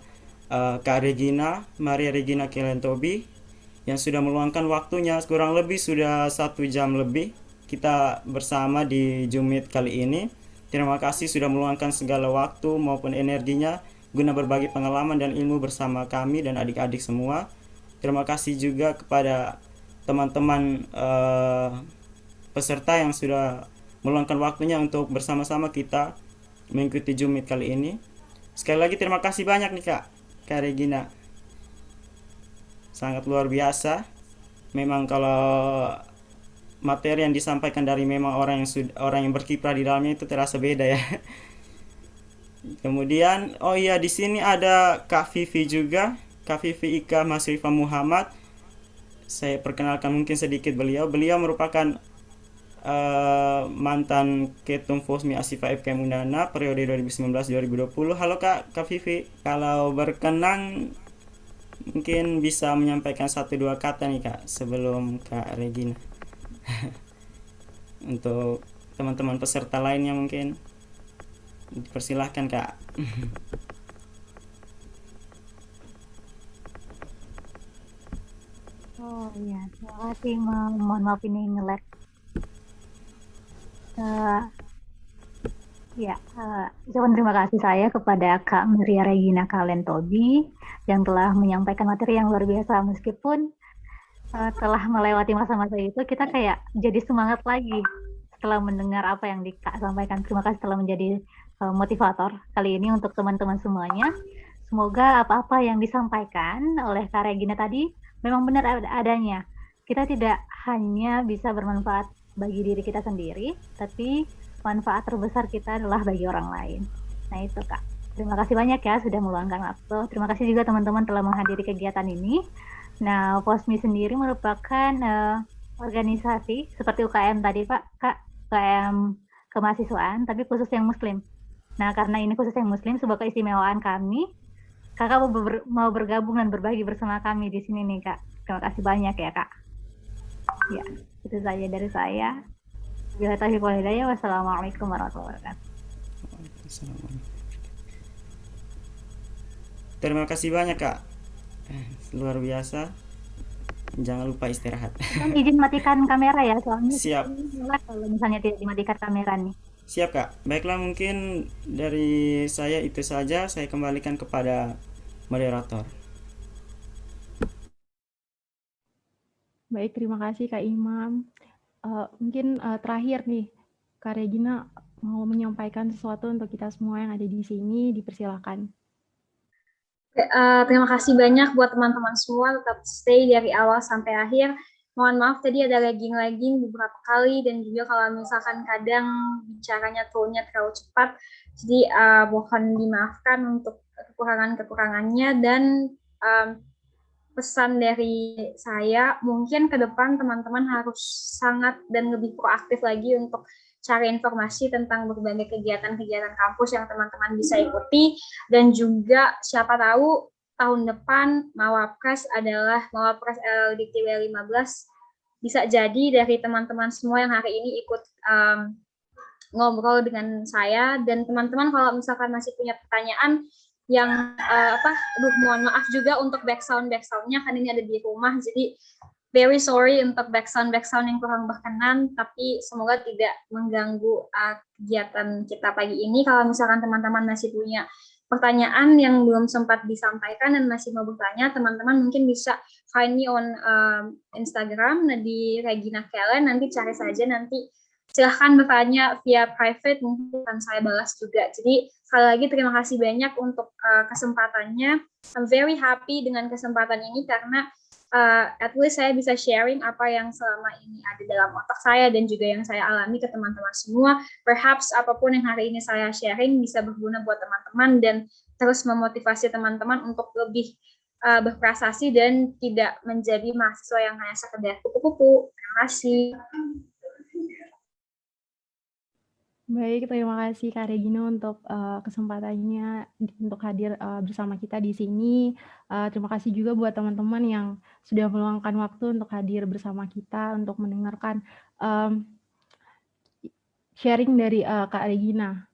C: Kak Regina, Maria Regina Kelentobi, yang sudah meluangkan waktunya, kurang lebih sudah 1 jam lebih kita bersama di Jumit kali ini. Terima kasih sudah meluangkan segala waktu maupun energinya guna berbagi pengalaman dan ilmu bersama kami dan adik-adik semua. Terima kasih juga kepada teman-teman peserta yang sudah meluangkan waktunya untuk bersama-sama kita mengikuti Jumit kali ini. Sekali lagi terima kasih banyak nih Kak Regina. Sangat luar biasa. Memang kalau materi yang disampaikan dari memang orang yang berkiprah di dalamnya itu terasa beda ya. Kemudian oh iya, di sini ada Kak Vivi juga, Kak Vivi Ika Masrifah Muhammad. Saya perkenalkan mungkin sedikit beliau. Beliau merupakan mantan Ketum FOSMI Ashifa FKM Undana periode 2019-2020. Halo Kak Vivi, kalau berkenan mungkin bisa menyampaikan 1-2 kata nih Kak sebelum Kak Regina. Untuk teman-teman peserta lainnya mungkin dipersilahkan Kak.
B: Oh iya, terima kasih. Mohon maaf ini nge-lag. Ucapan terima kasih saya kepada Kak Maria Regina Kalentobi yang telah menyampaikan materi yang luar biasa. Meskipun telah melewati masa-masa itu, kita kayak jadi semangat lagi setelah mendengar apa yang Kak sampaikan. Terima kasih telah menjadi motivator kali ini untuk teman-teman semuanya. Semoga apa-apa yang disampaikan oleh Kak Regina tadi memang benar adanya. Kita tidak hanya bisa bermanfaat bagi diri kita sendiri, tapi manfaat terbesar kita adalah bagi orang lain. Nah itu Kak. Terima kasih banyak ya sudah meluangkan waktu. Terima kasih juga teman-teman telah menghadiri kegiatan ini. Nah, FOSMI sendiri merupakan organisasi seperti UKM tadi Pak, Kak, UKM kemahasiswaan, tapi khusus yang Muslim. Nah, karena ini khusus yang Muslim, sebuah keistimewaan kami, Kakak mau bergabung dan berbagi bersama kami di sini nih Kak. Terima kasih banyak ya Kak. Ya, itu saja dari saya. Wassalamualaikum warahmatullahi wabarakatuh.
C: Terima kasih banyak Kak. Luar biasa. Jangan lupa istirahat.
B: Izin matikan kamera ya, soalnya
C: siap.
B: Kalau misalnya tidak dimatikan kamera nih.
C: Siap Kak. Baiklah, mungkin dari saya itu saja. Saya kembalikan kepada moderator.
A: Baik, terima kasih Kak Imam. Mungkin terakhir nih, Kak Regina mau menyampaikan sesuatu untuk kita semua yang ada di sini, dipersilakan.
B: Terima kasih banyak buat teman-teman semua, tetap stay dari awal sampai akhir. Mohon maaf tadi ada lagging beberapa kali, dan juga kalau misalkan kadang bicaranya tone-nya terlalu cepat, jadi mohon dimaafkan untuk kekurangan-kekurangannya. Dan pesan dari saya, mungkin ke depan teman-teman harus sangat dan lebih proaktif lagi untuk cari informasi tentang berbagai kegiatan-kegiatan kampus yang teman-teman bisa ikuti. Dan juga siapa tahu tahun depan Mawapres LDTW 15 bisa jadi dari teman-teman semua yang hari ini ikut ngobrol dengan saya. Dan teman-teman kalau misalkan masih punya pertanyaan yang mohon maaf juga untuk backsound-nya, kan ini ada di rumah, jadi very sorry untuk backsound yang kurang berkenan, tapi semoga tidak mengganggu kegiatan kita pagi ini. Kalau misalkan teman-teman masih punya pertanyaan yang belum sempat disampaikan dan masih mau bertanya, teman-teman mungkin bisa find me on Instagram di Regina Kellen, nanti cari saja, nanti silahkan bertanya via private, mungkin akan saya balas juga. Jadi sekali lagi terima kasih banyak untuk kesempatannya. I'm very happy dengan kesempatan ini karena at least saya bisa sharing apa yang selama ini ada dalam otak saya dan juga yang saya alami ke teman-teman semua. Perhaps apapun yang hari ini saya sharing bisa berguna buat teman-teman dan terus memotivasi teman-teman untuk lebih berprestasi dan tidak menjadi mahasiswa yang hanya sekedar kupu-kupu. Terima kasih.
A: Baik, terima kasih Kak Regina untuk kesempatannya untuk hadir bersama kita di sini. Terima kasih juga buat teman-teman yang sudah meluangkan waktu untuk hadir bersama kita untuk mendengarkan sharing dari Kak Regina.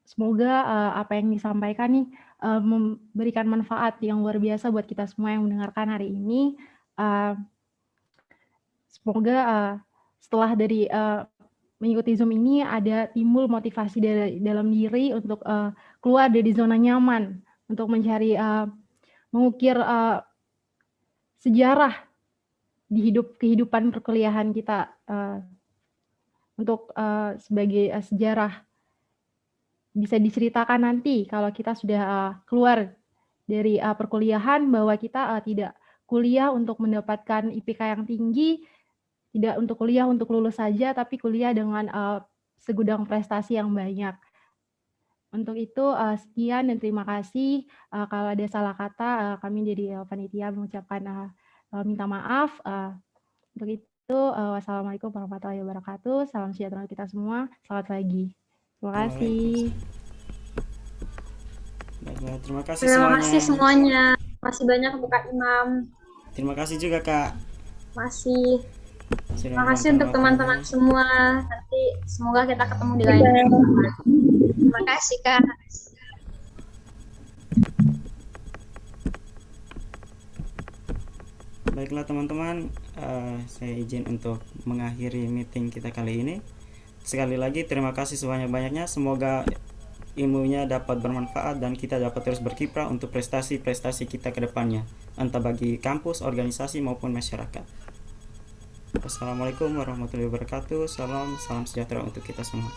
A: Semoga apa yang disampaikan nih memberikan manfaat yang luar biasa buat kita semua yang mendengarkan hari ini. Semoga setelah dari mengikuti Zoom ini ada timbul motivasi dari dalam diri untuk keluar dari zona nyaman, untuk mencari mengukir sejarah di kehidupan perkuliahan kita, untuk sebagai sejarah bisa diceritakan nanti kalau kita sudah keluar dari perkuliahan, bahwa kita tidak kuliah untuk mendapatkan IPK yang tinggi, tidak untuk kuliah untuk lulus saja, tapi kuliah dengan segudang prestasi yang banyak. Untuk itu sekian dan terima kasih. Kalau ada salah kata, kami dari panitia mengucapkan minta maaf. Untuk itu wassalamualaikum warahmatullahi wabarakatuh. Salam sejahtera untuk kita semua. Selamat pagi. Terima kasih.
C: Terima kasih
B: Terima
C: semuanya.
B: kasih semuanya. Terima kasih banyak untuk Kak Imam.
C: Terima kasih juga Kak.
B: Terima kasih untuk teman-teman semua. Nanti semoga kita ketemu di lain. Terima kasih Kak.
C: Baiklah teman-teman, saya izin untuk mengakhiri meeting kita kali ini. Sekali lagi terima kasih sebanyak-banyaknya. Semoga ilmunya dapat bermanfaat dan kita dapat terus berkiprah untuk prestasi-prestasi kita ke depannya, entah bagi kampus, organisasi maupun masyarakat. Wassalamualaikum warahmatullahi wabarakatuh. Salam sejahtera untuk kita semua.